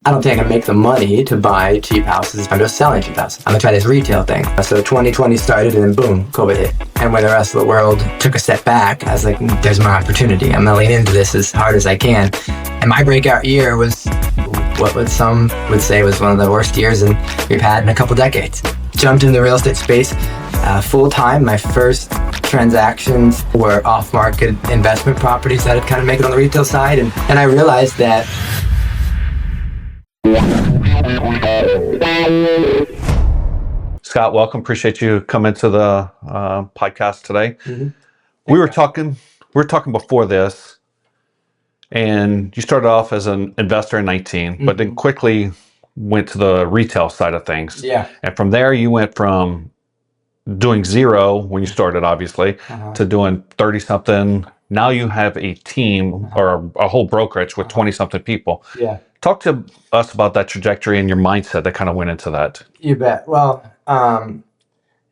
I don't think I can make the money to buy cheap houses if I'm just selling cheap houses. I'm gonna try this retail thing. So 2020 started and then boom, COVID hit. And when the rest of the world took a step back, I was like, there's my opportunity. I'm gonna lean into this as hard as I can. And my breakout year was what some would say was one of the worst years we've had in a couple decades. Jumped into the real estate space full time. My first transactions were off-market investment properties that had kind of make it on the retail side. And I realized that Scott, welcome. Appreciate you coming to the podcast today. Mm-hmm. We were talking before this, and you started off as an investor in 19, mm-hmm. but then quickly went to the retail side of things. Yeah. And from there, you went from doing zero when you started, obviously, to doing 30 something. Now you have a team or a whole brokerage with 20 something people. Yeah. Talk to us about that trajectory and your mindset that kind of went into that. You bet. Well, and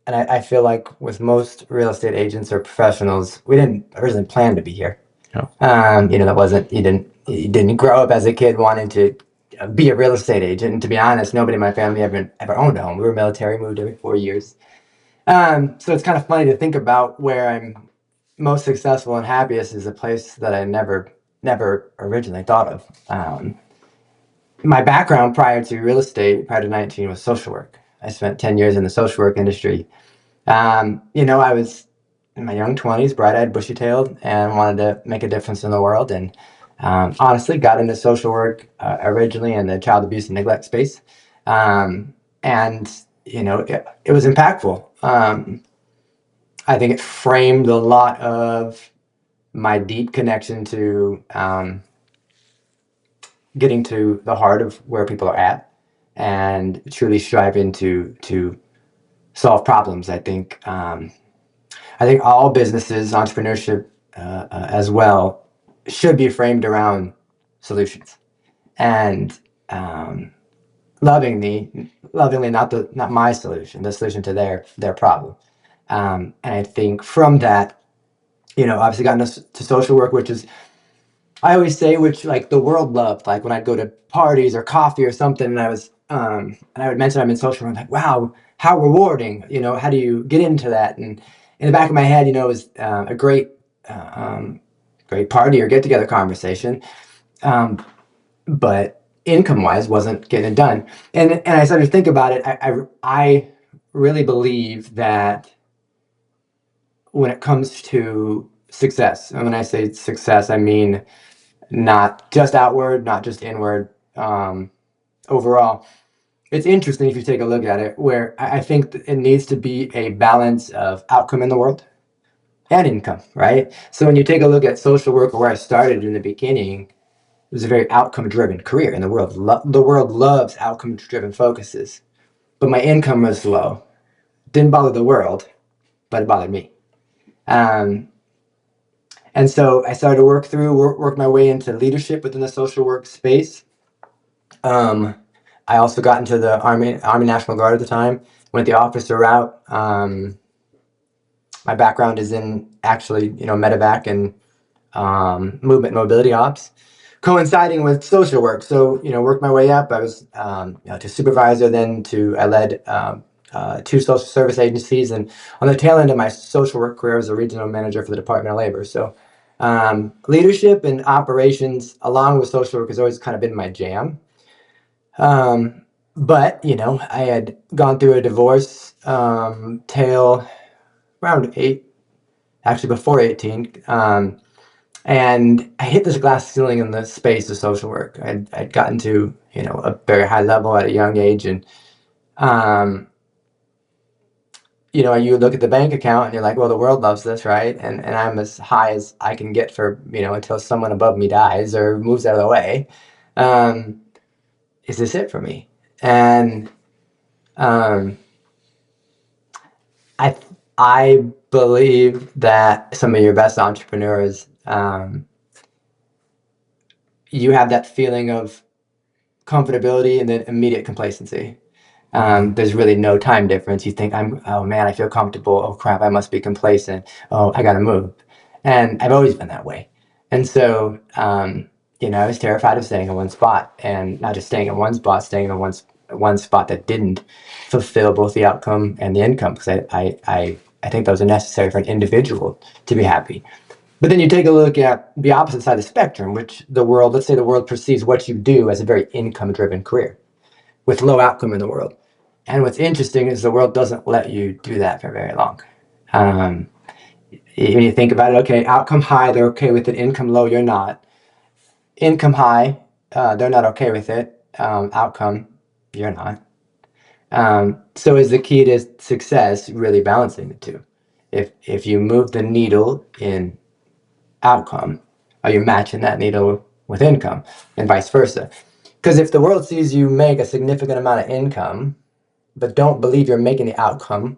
I feel like with most real estate agents or professionals, we didn't originally plan to be here. Yeah. That wasn't, you didn't grow up as a kid wanting to be a real estate agent. And to be honest, nobody in my family ever owned a home. We were military, moved every 4 years. So it's kind of funny to think about where I'm most successful and happiest is a place that I never originally thought of. My background prior to real estate, prior to 19, was social work. I spent 10 years in the social work industry. I was in my young 20s, bright-eyed, bushy-tailed, and wanted to make a difference in the world. And honestly, got into social work originally in the child abuse and neglect space. It was impactful. I think it framed a lot of my deep connection to getting to the heart of where people are at and truly striving to solve problems. I think all businesses, entrepreneurship as well, should be framed around solutions and lovingly, not my solution, the solution to their problem. And I think from that, obviously got into social work, which is, I always say, which like the world loved, like when I'd go to parties or coffee or something, and I was, and I would mention I'm in social work, I'm like, wow, how rewarding, how do you get into that? And in the back of my head, it was a great party or get together conversation. But income-wise wasn't getting it done. And I started to think about it. I really believe that when it comes to success, and when I say success, I mean not just outward, not just inward, overall. It's interesting if you take a look at it, where I think it needs to be a balance of outcome in the world and income, right? So when you take a look at social work, where I started in the beginning, it was a very outcome-driven career, and the world loves outcome-driven focuses. But my income was low. Didn't bother the world, but it bothered me. And so I started to work my way into leadership within the social work space. I also got into the Army National Guard at the time, went the officer route. My background is in actually, medevac and movement and mobility ops, coinciding with social work. So, worked my way up. I was to supervisor, then I led 2 social service agencies, and on the tail end of my social work career, I was a regional manager for the Department of Labor. So leadership and operations along with social work has always kind of been my jam. But, I had gone through a divorce tale around 8, actually before 18. And I hit this glass ceiling in the space of social work. I'd gotten to, a very high level at a young age. And, you look at the bank account and you're like, well, the world loves this, right? And I'm as high as I can get for, until someone above me dies or moves out of the way. Is this it for me? And I believe that some of your best entrepreneurs, you have that feeling of comfortability and then immediate complacency. There's really no time difference. You think, oh man, I feel comfortable. Oh crap, I must be complacent. Oh, I gotta move. And I've always been that way. And so I was terrified of staying in one spot, and not just staying in one spot, staying in one spot that didn't fulfill both the outcome and the income, because I think those are necessary for an individual to be happy. But then you take a look at the opposite side of the spectrum, which let's say the world perceives what you do as a very income-driven career with low outcome in the world. And what's interesting is the world doesn't let you do that for very long. When you think about it, okay, outcome high, they're okay with it. Income low, you're not. Income high, they're not okay with it. Outcome, you're not. So is the key to success really balancing the two? If you move the needle in outcome, are you matching that needle with income, and vice versa? Because if the world sees you make a significant amount of income, but don't believe you're making the outcome,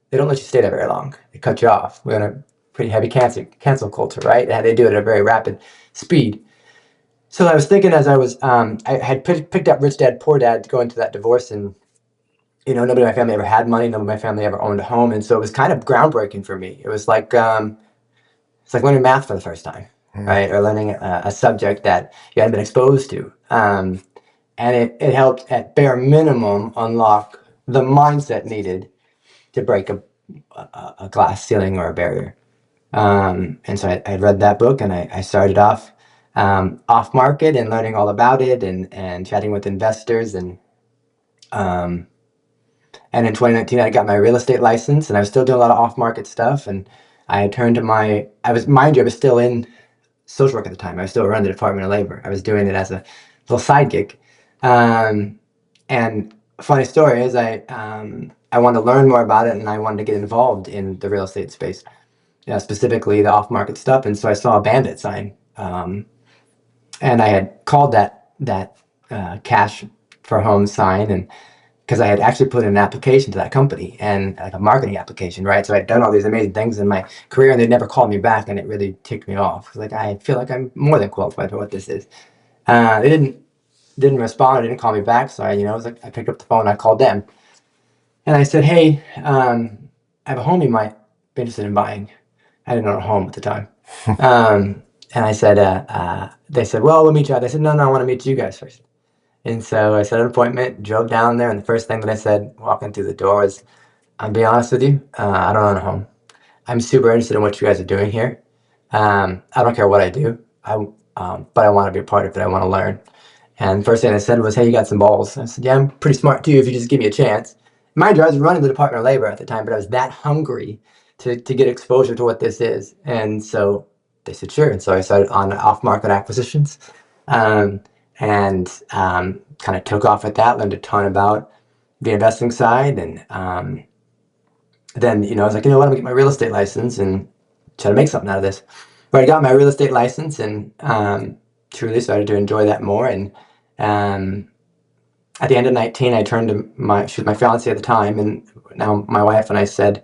they don't let you stay there very long. They cut you off. We're in a pretty heavy cancel culture, right? And they do it at a very rapid speed. So I was thinking as I was, I had picked up Rich Dad, Poor Dad to go into that divorce, and nobody in my family ever had money. Nobody in my family ever owned a home, and so it was kind of groundbreaking for me. It was like it's like learning math for the first time, right? Or learning a subject that you hadn't been exposed to. And it helped at bare minimum unlock the mindset needed to break a glass ceiling or a barrier. And so I read that book, and I started off market and learning all about it, and chatting with investors, and in 2019 I got my real estate license, and I was still doing a lot of off market stuff. And I turned to I was still in social work at the time. I was still running the Department of Labor. I was doing it as a little side gig. And a funny story is I wanted to learn more about it, and I wanted to get involved in the real estate space, specifically the off-market stuff. And so I saw a bandit sign, and I had called that cash for home sign, and because I had actually put in an application to that company, and like a marketing application, right? So I'd done all these amazing things in my career, and they'd never called me back, and it really ticked me off. Like, I feel like I'm more than qualified for what this is. They didn't respond. They didn't call me back. So I was like, I picked up the phone, I called them, and I said, hey, I have a home you might be interested in buying. I didn't own a home at the time. And I said, they said, well, we'll meet you out. I said, no, I want to meet you guys first. And so I set an appointment, drove down there, and the first thing that I said walking through the door was, I'll be honest with you, I don't own a home. I'm super interested in what you guys are doing here. I don't care what I do, but I want to be a part of it. I want to learn. And the first thing I said was, hey, you got some balls. I said, yeah, I'm pretty smart too if you just give me a chance. Mind you, I was running the Department of Labor at the time, but I was that hungry to get exposure to what this is. And so they said, sure. And so I started on off-market acquisitions. And kind of took off at that, learned a ton about the investing side. And then, I was like, what, I'm going to get my real estate license and try to make something out of this. But I got my real estate license, and truly started to enjoy that more. And at the end of 19, I turned to she was my fiance at the time, and now my wife, and I said,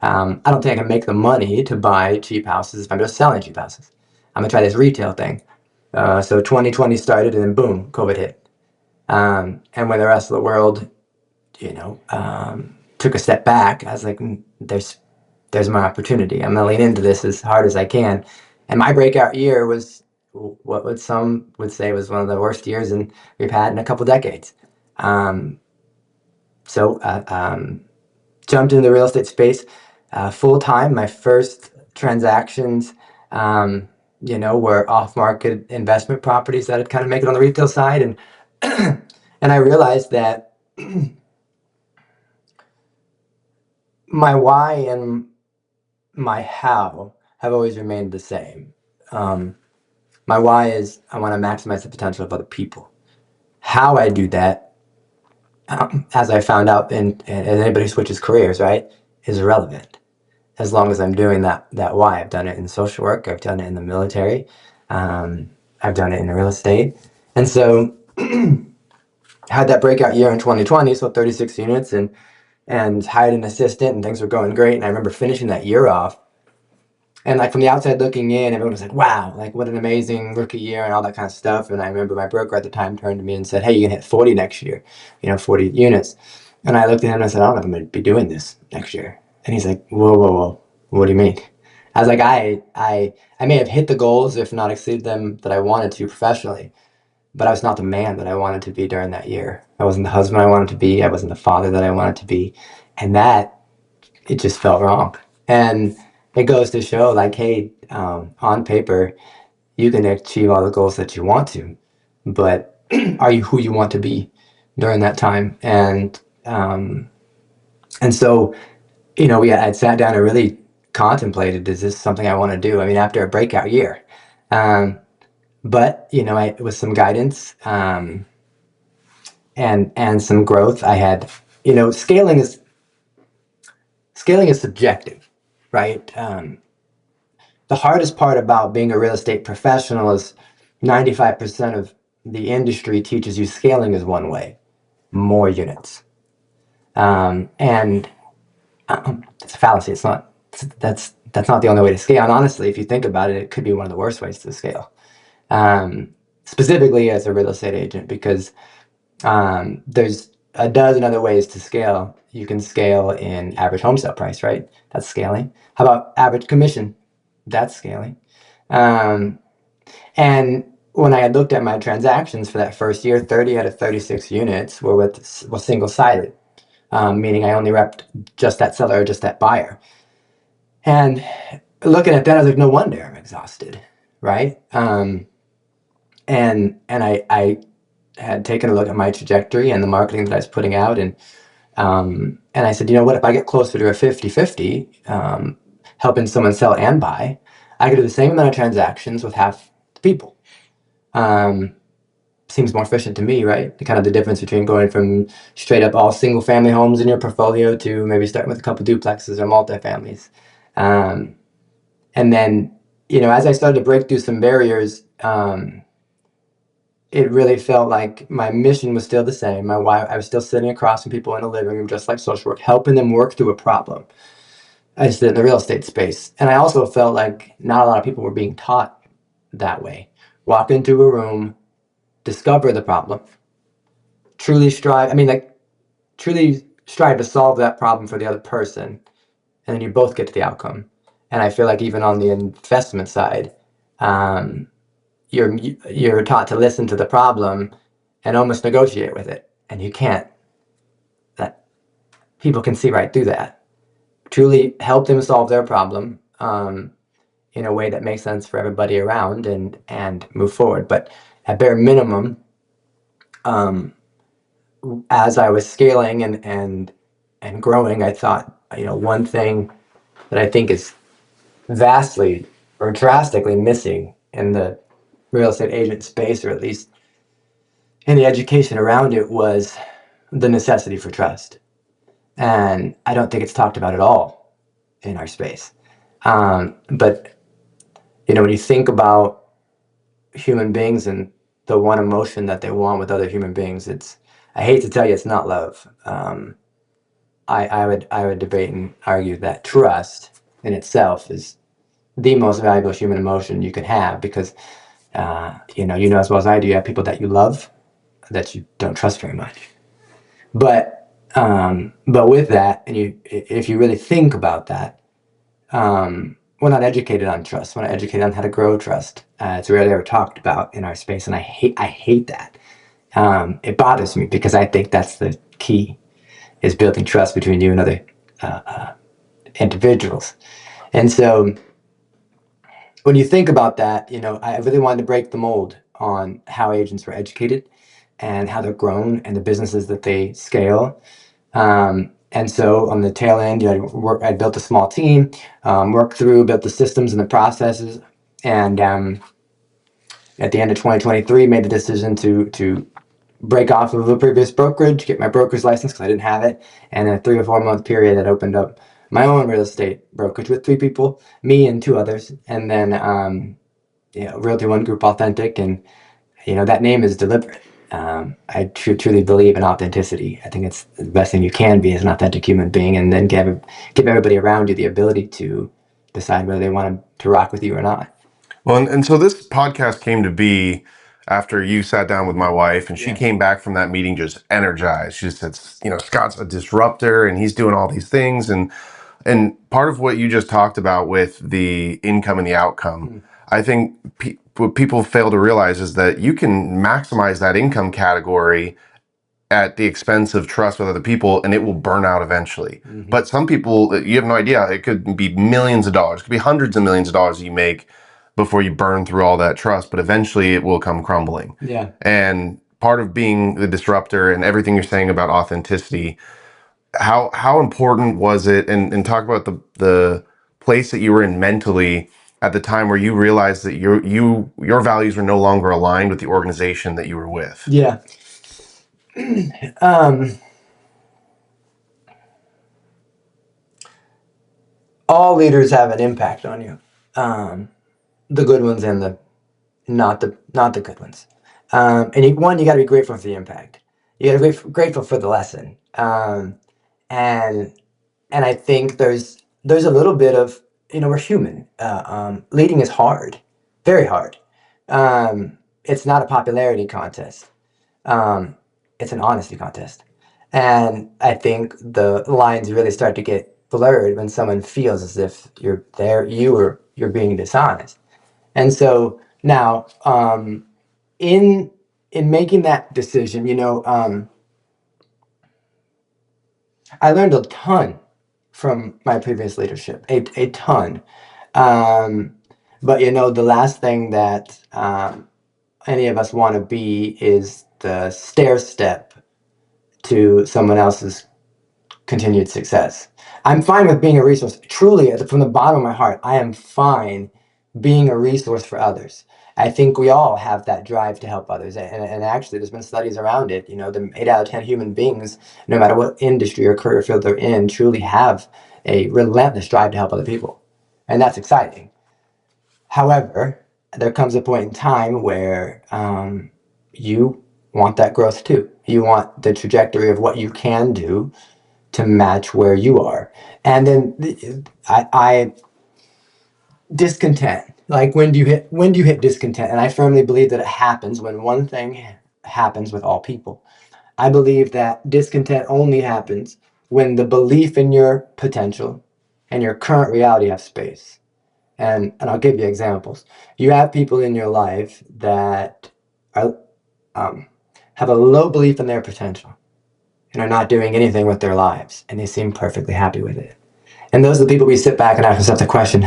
I don't think I can make the money to buy cheap houses if I'm just selling cheap houses. I'm going to try this retail thing. So 2020 started, and then boom, COVID hit. And when the rest of the world, took a step back, I was like, there's my opportunity. I'm going to lean into this as hard as I can. And my breakout year was what some would say was one of the worst years we've had in a couple decades. So jumped into the real estate space full time. My first transactions, were off-market investment properties that had kind of make it on the retail side. And and I realized that my why and my how have always remained the same. My why is I want to maximize the potential of other people. How I do that, as I found out, and anybody who switches careers, right, is irrelevant. As long as I'm doing that why. I've done it in social work. I've done it in the military. I've done it in real estate. And so had that breakout year in 2020, so 36 units, and hired an assistant, and things were going great. And I remember finishing that year off, and like from the outside looking in, everyone was like, wow, like what an amazing rookie year and all that kind of stuff. And I remember my broker at the time turned to me and said, hey, you can hit 40 next year, 40 units. And I looked at him and I said, I don't know if I'm going to be doing this next year. And he's like, whoa, what do you mean? I was like, I may have hit the goals, if not exceeded them, that I wanted to professionally, but I was not the man that I wanted to be during that year. I wasn't the husband I wanted to be. I wasn't the father that I wanted to be. And that, it just felt wrong. And it goes to show, like, hey, on paper, you can achieve all the goals that you want to, but are you who you want to be during that time? And so, we had sat down and really contemplated, is this something I want to do? I mean, after a breakout year. But, with some guidance, and some growth, I had, scaling is subjective, right? The hardest part about being a real estate professional is 95% of the industry teaches you scaling is one way, more units. And it's a fallacy. It's not. That's not the only way to scale. And honestly, if you think about it, it could be one of the worst ways to scale. Specifically as a real estate agent, because there's a dozen other ways to scale. You can scale in average home sale price, right? That's scaling. How about average commission? That's scaling. And when I had looked at my transactions for that first year, 30 out of 36 units were single-sided, meaning I only repped just that seller or just that buyer. And looking at that, I was like, no wonder I'm exhausted, right? And I had taken a look at my trajectory and the marketing that I was putting out, and I said, what if I get closer to a 50-50, helping someone sell and buy, I could do the same amount of transactions with half the people. Seems more efficient to me, right? Kind of the difference between going from straight up all single family homes in your portfolio to maybe starting with a couple duplexes or multifamilies. And then, as I started to break through some barriers, it really felt like my mission was still the same. My wife, I was still sitting across from people in a living room, just like social work, helping them work through a problem. I just did in the real estate space. And I also felt like not a lot of people were being taught that way. Walk into a room, discover the problem, truly strive to solve that problem for the other person, and then you both get to the outcome. And I feel like even on the investment side, you're taught to listen to the problem and almost negotiate with it, and you can't. That people can see right through that. Truly help them solve their problem in a way that makes sense for everybody around, and move forward. But at bare minimum, as I was scaling and growing, I thought, one thing that I think is vastly or drastically missing in the real estate agent space, or at least in the education around it, was the necessity for trust. And I don't think it's talked about at all in our space. But when you think about human beings and the one emotion that they want with other human beings, I hate to tell you, it's not love. I would debate and argue that trust in itself is the most valuable human emotion you can have, because as well as I do, you have people that you love that you don't trust very much. But with that, and if you really think about that, we're not educated on trust. We're not educated on how to grow trust. It's rarely ever talked about in our space, and I hate that. It bothers me, because I think that's the key, is building trust between you and other individuals. And so when you think about that, I really wanted to break the mold on how agents were educated and how they're grown and the businesses that they scale. And so on the tail end, I built a small team, built the systems and the processes, and at the end of 2023, made the decision to break off of a previous brokerage, get my broker's license because I didn't have it, and in a 3 or 4 month period, that opened up my own real estate brokerage with 3 people, me and 2 others, and then Realty One Group Authentic, and that name is deliberate. I truly believe in authenticity. I think it's the best thing you can be, as an authentic human being, and then give everybody around you the ability to decide whether they want to rock with you or not. Well, and so this podcast came to be after you sat down with my wife, and she came back from that meeting just energized. She said, Scott's a disruptor and he's doing all these things. And And part of what you just talked about with the income and the outcome, I think what people fail to realize is that you can maximize that income category at the expense of trust with other people, and it will burn out eventually. But some people, you have no idea, it could be millions of dollars, it could be hundreds of millions of dollars you make before you burn through all that trust, but eventually it will come crumbling. Yeah. And part of being the disruptor and everything you're saying about authenticity, how important was it, and talk about the place that you were in mentally at the time where you realized that your values were no longer aligned with the organization that you were with? Yeah. All leaders have an impact on you, the good ones and the not the good ones. And you got to be grateful for the impact. You got to be grateful for the lesson. And I think there's a little bit of, we're human. Leading is hard, very hard. It's not a popularity contest. It's an honesty contest. And I think the lines really start to get blurred when someone feels as if you're being dishonest. And so now, in making that decision, I learned a ton from my previous leadership, a ton. But the last thing that any of us want to be is the stair step to someone else's continued success. I'm fine with being a resource. Truly, from the bottom of my heart, I am fine being a resource for others. I think we all have that drive to help others. And actually, there's been studies around it. The 8 out of 10 human beings, no matter what industry or career field they're in, truly have a relentless drive to help other people. And that's exciting. However, there comes a point in time where you want that growth too. You want the trajectory of what you can do to match where you are. And then I discontent. Like, when do you hit discontent? And I firmly believe that it happens when one thing happens with all people. I believe that discontent only happens when the belief in your potential and your current reality have space. And I'll give you examples. You have people in your life that are have a low belief in their potential and are not doing anything with their lives, and they seem perfectly happy with it. And those are the people we sit back and ask ourselves the question,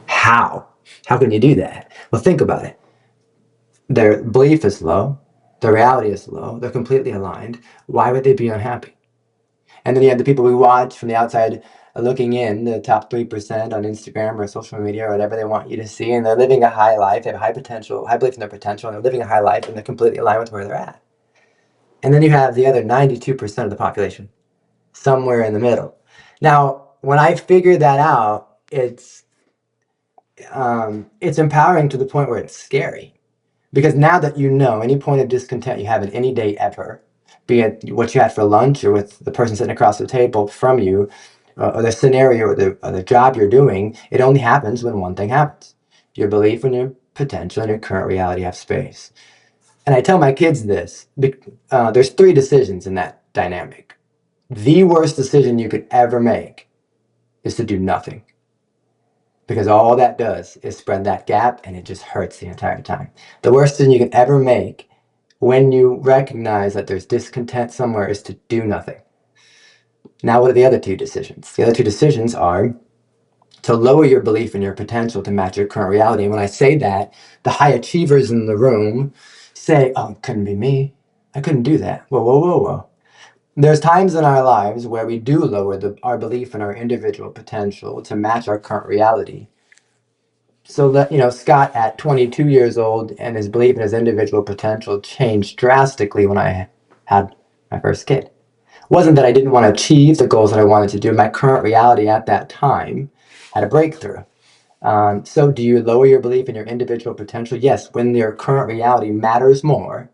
how? How can you do that? Well, think about it. Their belief is low. Their reality is low. They're completely aligned. Why would they be unhappy? And then you have the people we watch from the outside looking in, the top 3% on Instagram or social media or whatever they want you to see, and they're living a high life. They have high potential, high belief in their potential, and they're living a high life, and they're completely aligned with where they're at. And then you have the other 92% of the population, somewhere in the middle. Now, when I figured that out, it's empowering to the point where it's scary. Because now that any point of discontent you have at any day ever, be it what you had for lunch or with the person sitting across the table from you, or the scenario or the job you're doing, it only happens when one thing happens. Your belief in your potential and your current reality have space. And I tell my kids this, there's 3 decisions in that dynamic. The worst decision you could ever make is to do nothing. Because all that does is spread that gap, and it just hurts the entire time. The worst decision you can ever make when you recognize that there's discontent somewhere is to do nothing. Now, what are the other 2 decisions? The other 2 decisions are to lower your belief in your potential to match your current reality. And when I say that, the high achievers in the room say, oh, it couldn't be me. I couldn't do that. Whoa, whoa, whoa, whoa. There's times in our lives where we do lower our belief in our individual potential to match our current reality. So that, Scott at 22 years old and his belief in his individual potential changed drastically when I had my first kid. It wasn't that I didn't want to achieve the goals that I wanted to do. My current reality at that time had a breakthrough. So do you lower your belief in your individual potential? Yes, when your current reality matters more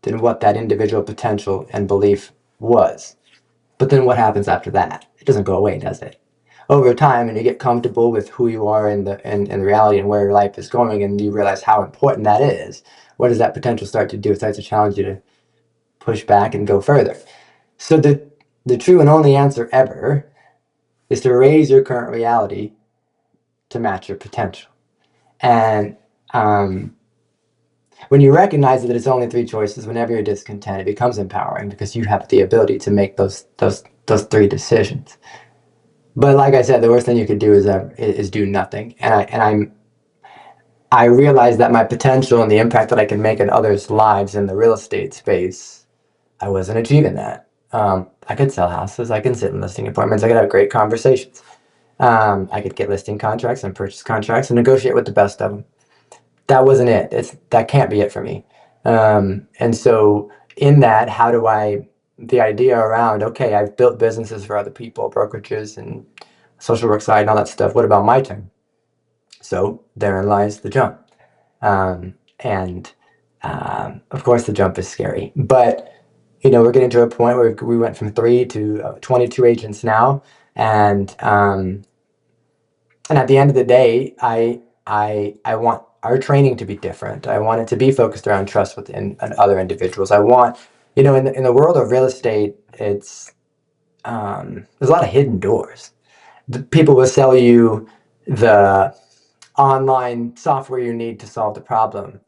than what that individual potential and belief was. But then what happens after that? It doesn't go away, does it? Over time, and you get comfortable with who you are in the reality and where your life is going, and you realize how important that is, what does that potential start to do? It starts to challenge you to push back and go further. So the true and only answer ever is to raise your current reality to match your potential. And when you recognize that it's only 3 choices, whenever you're discontent, it becomes empowering because you have the ability to make those 3 decisions. But like I said, the worst thing you could do is do nothing. And I realized that my potential and the impact that I can make in others' lives in the real estate space, I wasn't achieving that. I could sell houses, I can sit in listing appointments, I could have great conversations. I could get listing contracts and purchase contracts and negotiate with the best of them. That wasn't it. That can't be it for me. And so in that, the idea around, okay, I've built businesses for other people, brokerages and social work side and all that stuff. What about my turn? So therein lies the jump. Of course the jump is scary, but we're getting to a point where we went from 3 to 22 agents now. And at the end of the day, I want our training to be different. I want it to be focused around trust within other individuals. I want, in the world of real estate, it's there's a lot of hidden doors. People will sell you the online software you need to solve the problem,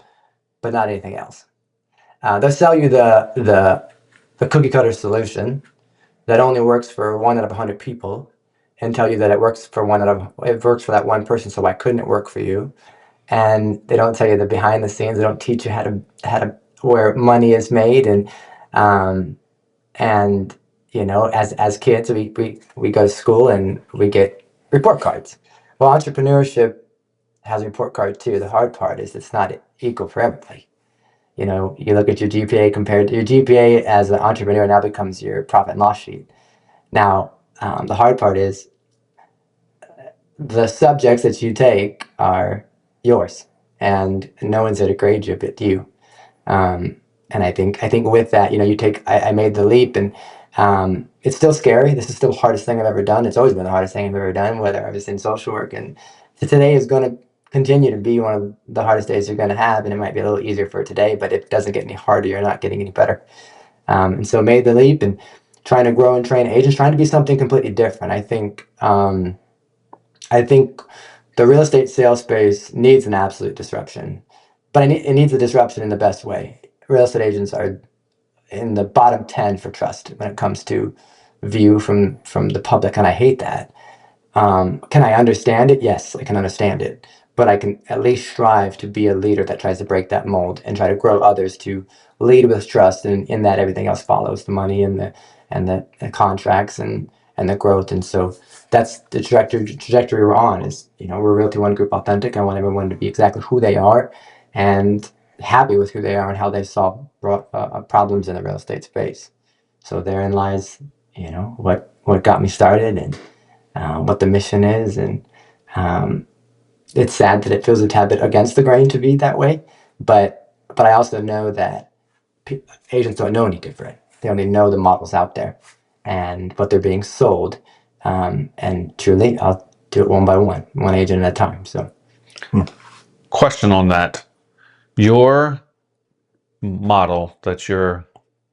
but not anything else. They'll sell you the cookie cutter solution that only works for 1 out of 100 people, and tell you that it works for that one person. So why couldn't it work for you? And they don't tell you the behind the scenes. They don't teach you how to where money is made. And as kids, we go to school and we get report cards. Well, entrepreneurship has a report card too. The hard part is it's not equal for everybody. You look at your GPA compared to your GPA as an entrepreneur now becomes your profit and loss sheet. Now, the hard part is the subjects that you take are yours, and no one's there to grade you but you. And I think with that, I made the leap, and it's still scary. This is still the hardest thing I've ever done. It's always been the hardest thing I've ever done, whether I was in social work, and today is going to continue to be one of the hardest days you're going to have, and it might be a little easier for today, but if it doesn't get any harder, you're not getting any better. And so made the leap and trying to grow and train agents, trying to be something completely different. I think the real estate sales space needs an absolute disruption, but it needs a disruption in the best way. Real estate agents are in the bottom 10 for trust when it comes to view from the public, and I hate that. Can I understand it? Yes, I can understand it, but I can at least strive to be a leader that tries to break that mold and try to grow others to lead with trust, and in that everything else follows, the money and the contracts and the growth. And so that's the trajectory we're on. Is we're Realty One Group Authentic. I want everyone to be exactly who they are and happy with who they are and how they solve problems in the real estate space. So therein lies what got me started and what the mission is. And it's sad that it feels a tad bit against the grain to be that way, but I also know that agents don't know any different. They only know the models out there and what they're being sold. And truly, I'll do it one by one agent at a time. So, Question on that: your model that you're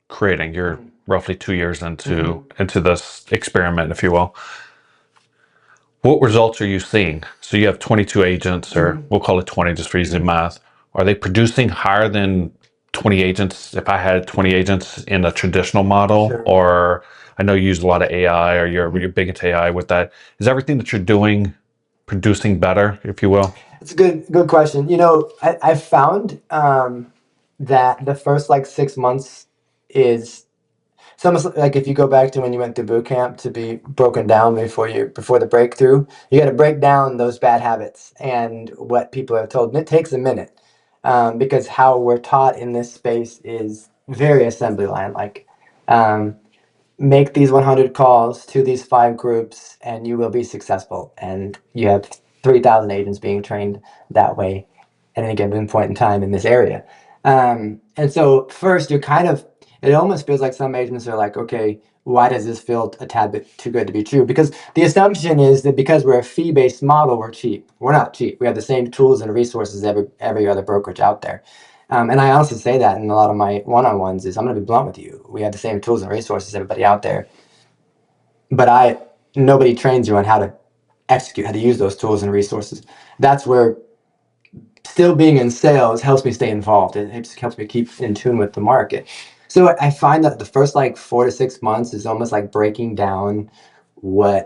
creating, you're roughly 2 years into this experiment, if you will. What results are you seeing? So you have 22 agents, or we'll call it 20 just for easy math. Are they producing higher than 20 agents if I had 20 agents in a traditional model? Sure. Or I know you use a lot of AI, or you're big into AI with that. Is everything that you're doing producing better, if you will? It's a good question. I found that the first 6 months is it's almost like if you go back to when you went to boot camp to be broken down before the breakthrough. You got to break down those bad habits and what people are told, and it takes a minute because how we're taught in this space is very assembly line like. Make these 100 calls to these 5 groups and you will be successful. And you have 3,000 agents being trained that way at any given point in time in this area. And so first it almost feels like some agents are like, okay, why does this feel a tad bit too good to be true? Because the assumption is that because we're a fee-based model, we're cheap. We're not cheap. We have the same tools and resources every other brokerage out there. And I also say that in a lot of my one-on-ones is I'm going to be blunt with you. We have the same tools and resources as everybody out there. But nobody trains you on how to execute, how to use those tools and resources. That's where still being in sales helps me stay involved. It just helps me keep in tune with the market. So I find that the first like 4 to 6 months is almost like breaking down where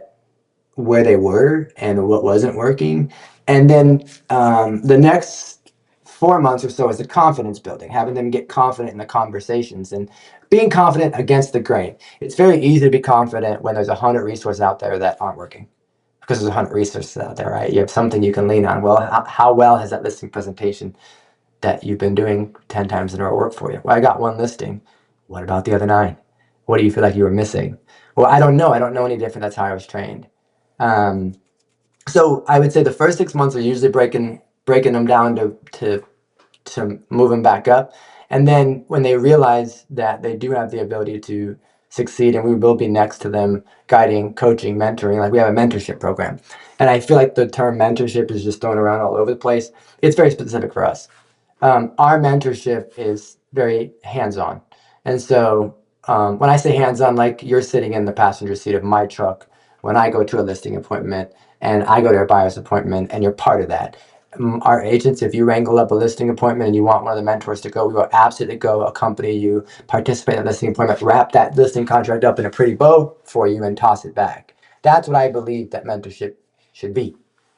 they were and what wasn't working. And then the next 4 months or so is the confidence building, having them get confident in the conversations and being confident against the grain. It's very easy to be confident when there's 100 resources out there that aren't working, because there's 100 resources out there, right? You have something you can lean on. Well, how well has that listing presentation that you've been doing 10 times in a row work for you? Well, I got one listing. What about the other 9? What do you feel like you were missing? Well, I don't know. I don't know any different. That's how I was trained. So I would say the first 6 months are usually breaking them down to move them back up. And then when they realize that they do have the ability to succeed, and we will be next to them, guiding, coaching, mentoring, like we have a mentorship program. And I feel like the term mentorship is just thrown around all over the place. It's very specific for us. Our mentorship is very hands-on. And so when I say hands-on, like you're sitting in the passenger seat of my truck when I go to a listing appointment and I go to a buyer's appointment, and you're part of that. Our agents, if you wrangle up a listing appointment and you want one of the mentors to go, we will absolutely go, accompany you, participate in the listing appointment, wrap that listing contract up in a pretty bow for you and toss it back. That's what I believe that mentorship should be.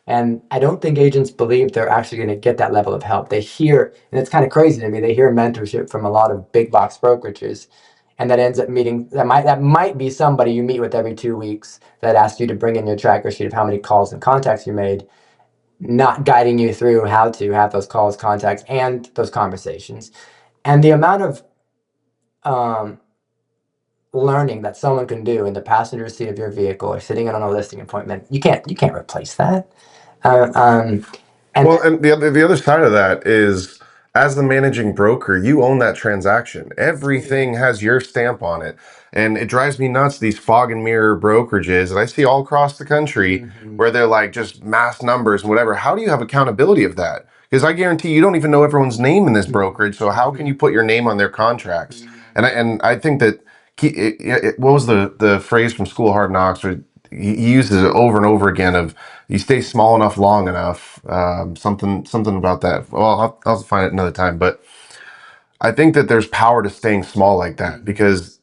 And I don't think agents believe they're actually going to get that level of help. They hear, and it's kind of crazy to me, they hear mentorship from a lot of big box brokerages. And that ends up meeting, that might be somebody you meet with every 2 weeks that asks you to bring in your tracker sheet of how many calls and contacts you made, not guiding you through how to have those calls, contacts, and those conversations. And the amount of learning that someone can do in the passenger seat of your vehicle or sitting in on a listing appointment, you can't replace that. And the other side of that is, as the managing broker, you own that transaction. Everything has your stamp on it. And it drives me nuts, these fog and mirror brokerages that I see all across the country, where they're like just mass numbers and whatever. How do you have accountability of that? Because I guarantee you don't even know everyone's name in this brokerage. So how can you put your name on their contracts? And I think that what was the phrase from School of Hard Knocks, where he uses it over and over again, of you stay small enough long enough, something about that. Well, I'll find it another time. But I think that there's power to staying small like that, because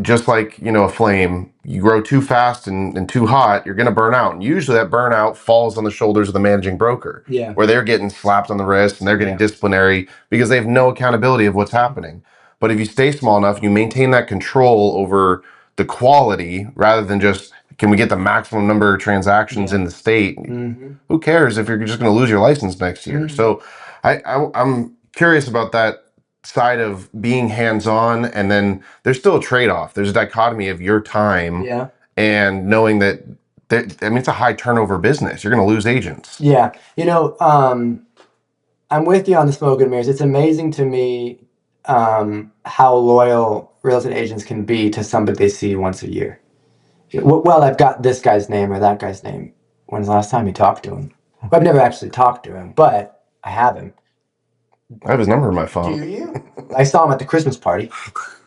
just like, a flame, you grow too fast and too hot, you're going to burn out. And usually that burnout falls on the shoulders of the managing broker, where they're getting slapped on the wrist and they're getting disciplinary because they have no accountability of what's happening. But if you stay small enough, you maintain that control over the quality rather than just, can we get the maximum number of transactions in the state? Who cares if you're just going to lose your license next year? So I'm curious about that side of being hands-on, and then there's still a trade-off. There's a dichotomy of your time and knowing that it's a high turnover business. You're going to lose agents. Yeah. I'm with you on the smoke and mirrors. It's amazing to me how loyal real estate agents can be to somebody they see once a year. Well, I've got this guy's name or that guy's name. When's the last time you talked to him? Well, I've never actually talked to him, but I have him. I have his number in my phone. Do you? I saw him at the Christmas party.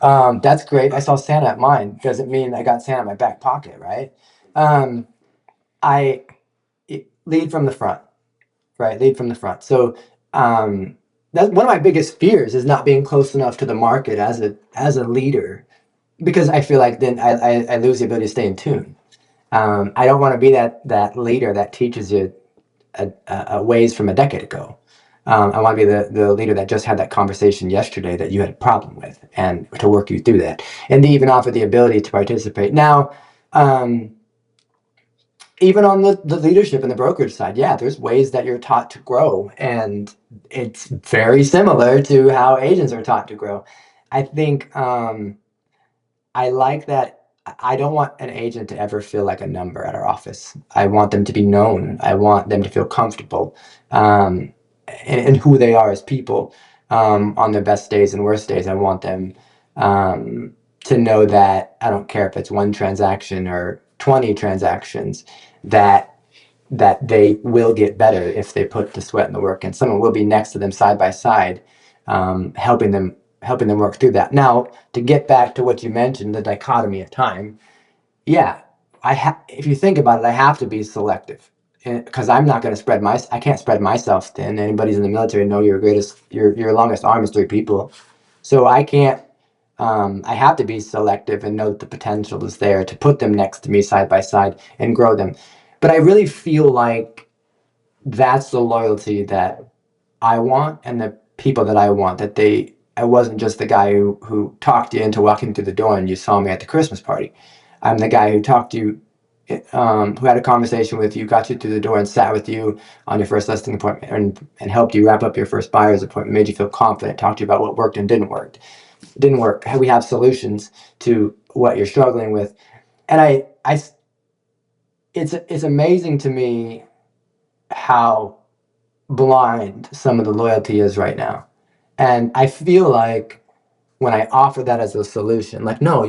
That's great. I saw Santa at mine. Doesn't mean I got Santa in my back pocket, right? Lead from the front, right? Lead from the front. So that's one of my biggest fears, is not being close enough to the market as a leader, because I feel like then I lose the ability to stay in tune. I don't want to be that leader that teaches you ways from a decade ago. I want to be the leader that just had that conversation yesterday that you had a problem with, and to work you through that, and to even offer the ability to participate. Now, even on the leadership and the brokerage side, there's ways that you're taught to grow, and it's very similar to how agents are taught to grow. I think I like that. I don't want an agent to ever feel like a number at our office. I want them to be known. I want them to feel comfortable in who they are as people. On their best days and worst days, I want them to know that I don't care if it's 1 transaction or 20 transactions, that they will get better if they put the sweat and the work in. Someone will be next to them side by side, helping them work through that. Now, to get back to what you mentioned, the dichotomy of time, if you think about it, I have to be selective because I'm not going to I can't spread myself thin. Anybody's in the military know your longest arm is 3 people. So I can't, I have to be selective and know that the potential is there to put them next to me side by side and grow them. But I really feel like that's the loyalty that I want and the people that I want, I wasn't just the guy who talked you into walking through the door and you saw me at the Christmas party. I'm the guy who talked to you, who had a conversation with you, got you through the door and sat with you on your first listing appointment and helped you wrap up your first buyer's appointment, made you feel confident, talked to you about what worked and didn't work. We have solutions to what you're struggling with. And it's amazing to me how blind some of the loyalty is right now. And I feel like when I offer that as a solution, like, no,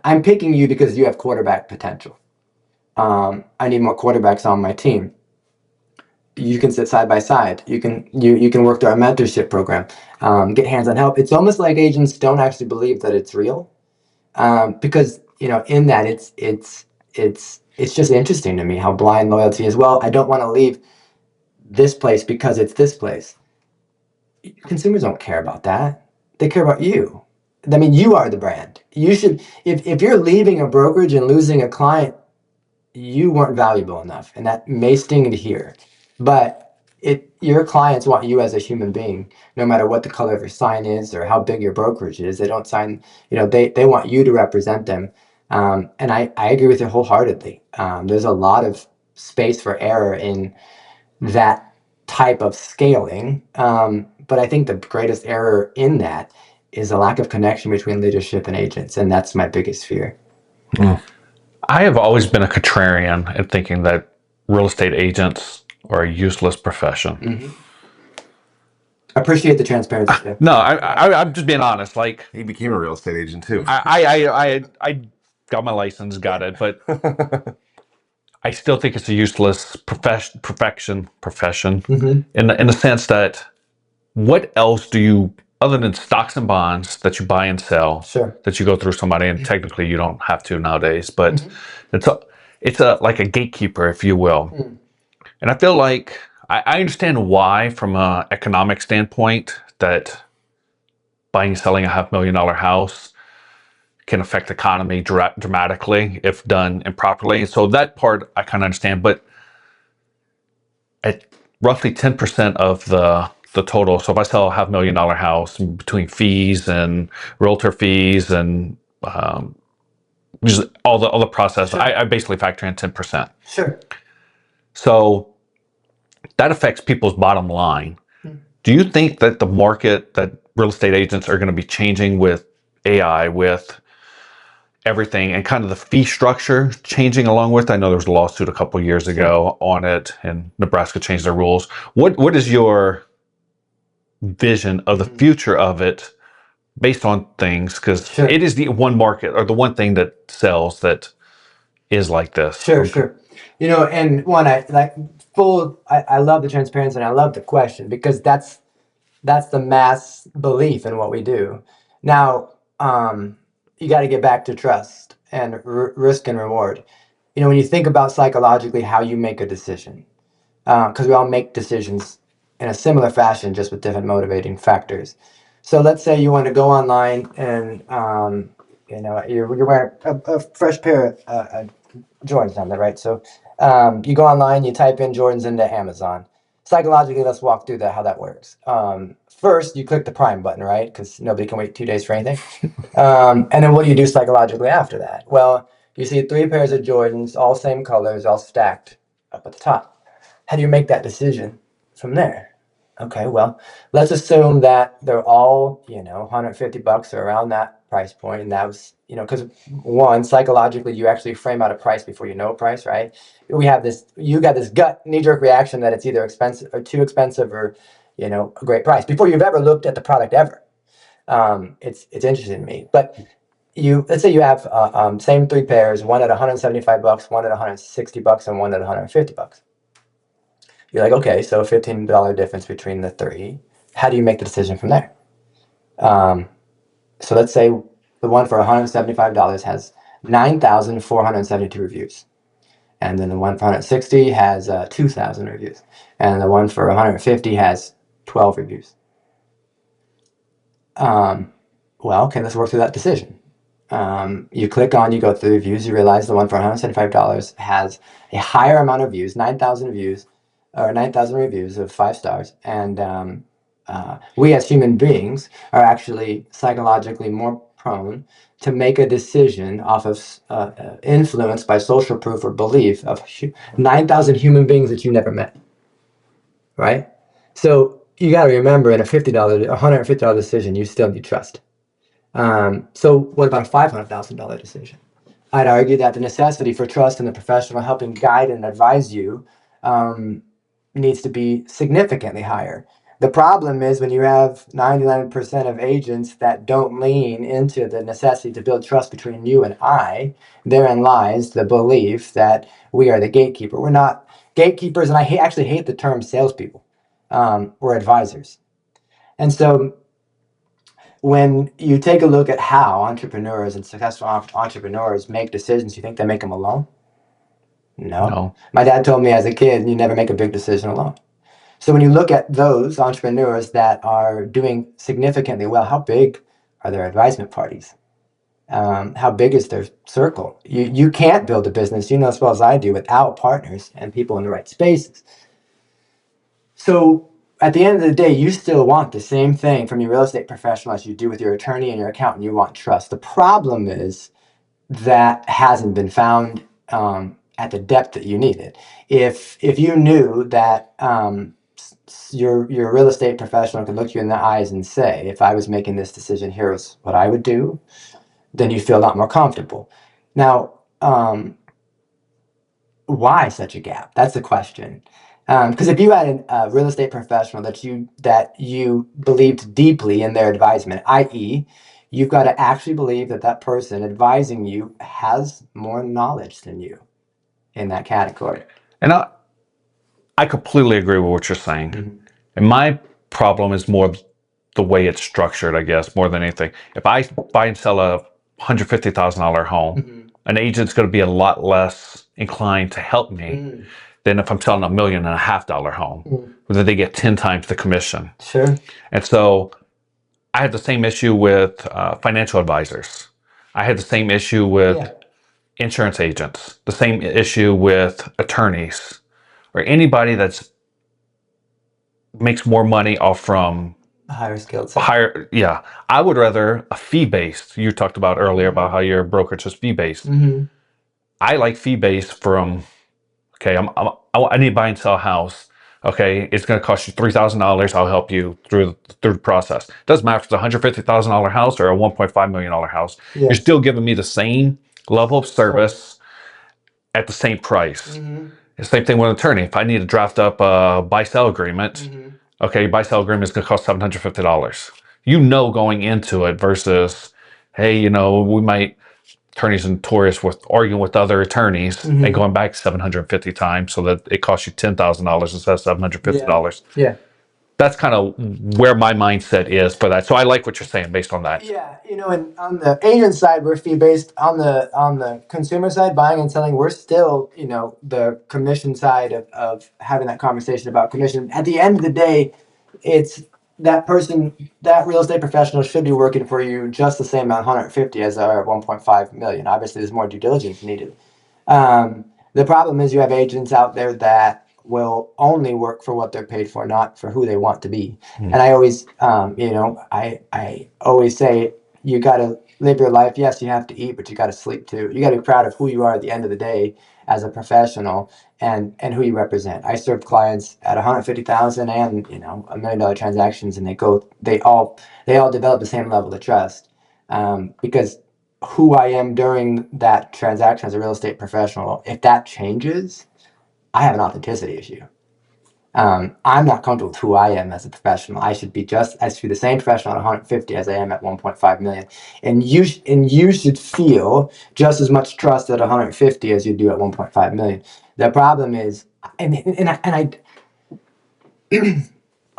I'm picking you because you have quarterback potential. I need more quarterbacks on my team. You can sit side by side. You can work through our mentorship program, get hands-on help. It's almost like agents don't actually believe that it's real, because in that it's just interesting to me how blind loyalty is. Well, I don't want to leave this place because it's this place. Consumers don't care about that. They care about you. I mean, you are the brand. You should, if you're leaving a brokerage and losing a client, you weren't valuable enough, and that may sting to hear. But your clients want you as a human being, no matter what the color of your sign is or how big your brokerage is. They don't sign, they want you to represent them. And I agree with you wholeheartedly. There's a lot of space for error in that type of scaling. But I think the greatest error in that is a lack of connection between leadership and agents. And that's my biggest fear. I have always been a contrarian in thinking that real estate agents are a useless profession. Mm-hmm. Appreciate the transparency. No, I'm just being honest. Like, He became a real estate agent too. I got my license, got it, but I still think it's a useless profession. Mm-hmm. In the sense that, what else do you, other than stocks and bonds that you buy and sell, Sure. that you go through somebody, and technically you don't have to nowadays, but it's like a gatekeeper, if you will. Mm. And I feel like I understand why, from an economic standpoint, that buying and selling a $500,000 house can affect the economy dramatically if done improperly. So that part I kind of understand, but at roughly 10% of the total. So if I sell a $500,000 house, between fees and realtor fees and just all the process, Sure. I basically factor in 10%. Sure. So that affects people's bottom line. Do you think that the market, that real estate agents are going to be changing with AI, with everything, and kind of the fee structure changing along with? I know there was a lawsuit a couple of years ago on it, and Nebraska changed their rules. What is your vision of the future of it based on things? Because it is the one market, or the one thing that sells, that is like this. Sure. And one, I love the transparency and I love the question, because that's the mass belief in what we do. Now, you got to get back to trust and risk and reward. When you think about psychologically how you make a decision, because we all make decisions in a similar fashion, just with different motivating factors. So let's say you want to go online and you're wearing a fresh pair of Jordans on there, right? So you go online, you type in Jordans into Amazon. Psychologically, let's walk through how that works. First, you click the Prime button, right? Because nobody can wait 2 days for anything. And then what do you do psychologically after that? Well, you see 3 pairs of Jordans, all same colors, all stacked up at the top. How do you make that decision from there? Okay, well, let's assume that they're all, $150 or around that price point. And that was, because one, psychologically, you actually frame out a price before you know a price, right? You got this gut knee-jerk reaction that it's either expensive or too expensive, or, a great price before you've ever looked at the product ever. It's interesting to me. But let's say you have same 3 pairs, one at $175, one at $160, and one at $150. You're like, okay, so $15 difference between the 3. How do you make the decision from there? So let's say the one for $175 has 9,472 reviews. And then the one for 160 has 2,000 reviews. And the one for 150 has 12 reviews. Well, okay, let's work through that decision. You go through the reviews, you realize the one for $175 has a higher amount of views, 9,000 views, or 9,000 reviews of 5 stars. And we as human beings are actually psychologically more prone to make a decision off of influence by social proof or belief of 9,000 human beings that you never met, right? So you got to remember, in a $150 decision, you still need trust. So what about a $500,000 decision? I'd argue that the necessity for trust in the professional helping guide and advise you needs to be significantly higher. The problem is when you have 99% of agents that don't lean into the necessity to build trust between you and I, therein lies the belief that we are the gatekeeper. We're not gatekeepers, and I actually hate the term salespeople. We're advisors. And so when you take a look at how entrepreneurs and successful entrepreneurs make decisions, you think they make them alone? No. My dad told me as a kid, you never make a big decision alone. So when you look at those entrepreneurs that are doing significantly well, how big are their advisement parties? How big is their circle? You can't build a business, as well as I do, without partners and people in the right spaces. So at the end of the day, you still want the same thing from your real estate professional as you do with your attorney and your accountant. You want trust. The problem is that hasn't been found at the depth that you need it. If you knew that your real estate professional could look you in the eyes and say, if I was making this decision, here's what I would do, then you feel a lot more comfortable. Now, why such a gap? That's the question. Because if you had a real estate professional that you believed deeply in their advisement, i.e., you've got to actually believe that person advising you has more knowledge than you in that category. And I completely agree with what you're saying. Mm-hmm. And my problem is more the way it's structured, I guess, more than anything. If I buy and sell a $150,000 home, Mm-hmm. an agent's going to be a lot less inclined to help me than if I'm selling $1.5 million home, where they get 10 times the commission. Sure. And so I had the same issue with financial advisors. I had the same issue with insurance agents, the same issue with attorneys, or anybody that's makes more money off from Higher skilled. Yeah. I would rather a fee-based. You talked about earlier about how your brokerage is fee-based. Mm-hmm. I like fee-based from, okay, I need to buy and sell a house. Okay, it's going to cost you $3,000. I'll help you through the process. Doesn't matter if it's a $150,000 house or a $1.5 million house. Yeah. You're still giving me the same level of service at the same price. Mm-hmm. The same thing with an attorney. If I need to draft up a buy-sell agreement, okay, buy-sell agreement is going to cost $750. Going into it versus, hey, attorneys are notorious with arguing with other attorneys and going back 750 times so that it costs you $10,000 instead of $750. Yeah. That's kind of where my mindset is for that. So I like what you're saying based on that. Yeah, and on the agent side, we're fee based. On the consumer side, buying and selling, we're still, the commission side of having that conversation about commission. At the end of the day, it's that person, that real estate professional should be working for you just the same amount, 150 as our 1.5 million. Obviously, there's more due diligence needed. The problem is you have agents out there that will only work for what they're paid for, not for who they want to be. And I always, I always say, you got to live your life. Yes, you have to eat, but you got to sleep too. You got to be proud of who you are at the end of the day as a professional and who you represent. I serve clients at 150,000 and $1 million transactions, and they all develop the same level of trust because who I am during that transaction as a real estate professional, if that changes, I have an authenticity issue. I'm not comfortable with who I am as a professional. I should be the same professional at 150 as I am at 1.5 million. And you should feel just as much trust at 150 as you do at 1.5 million. The problem is, and I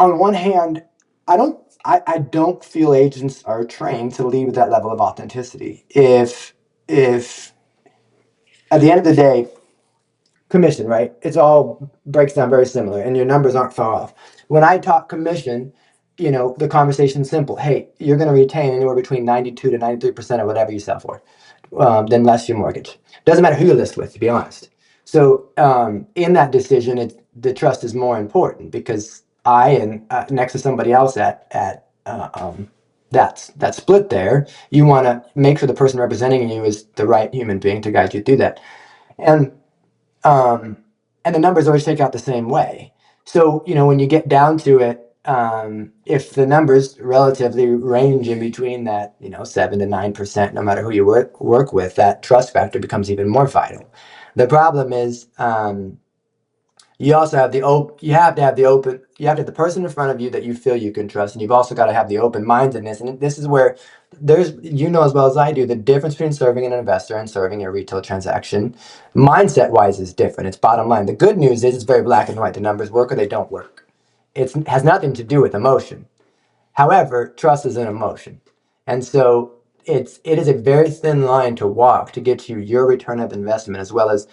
on one hand, I don't feel agents are trained to lead with that level of authenticity. If at the end of the day, commission, right? It's all breaks down very similar, and your numbers aren't far off. When I talk commission, the conversation's simple. Hey, you're going to retain anywhere between 92 to 93% of whatever you sell for, then less your mortgage. Doesn't matter who you list with, to be honest. So in that decision, the trust is more important because I and next to somebody else at that split there, you want to make sure the person representing you is the right human being to guide you through that. And um, and the numbers always shake out the same way. So, when you get down to it, if the numbers relatively range in between that, 7 to 9%, no matter who you work with, that trust factor becomes even more vital. The problem is, you also have you have to have the person in front of you that you feel you can trust, and you've also got to have the open-mindedness. And this is where there's, as well as I do, the difference between serving an investor and serving a retail transaction, mindset-wise, is different. It's bottom line. The good news is it's very black and white. The numbers work or they don't work. It has nothing to do with emotion. However, trust is an emotion, and so it is a very thin line to walk to get you your return of investment, as well as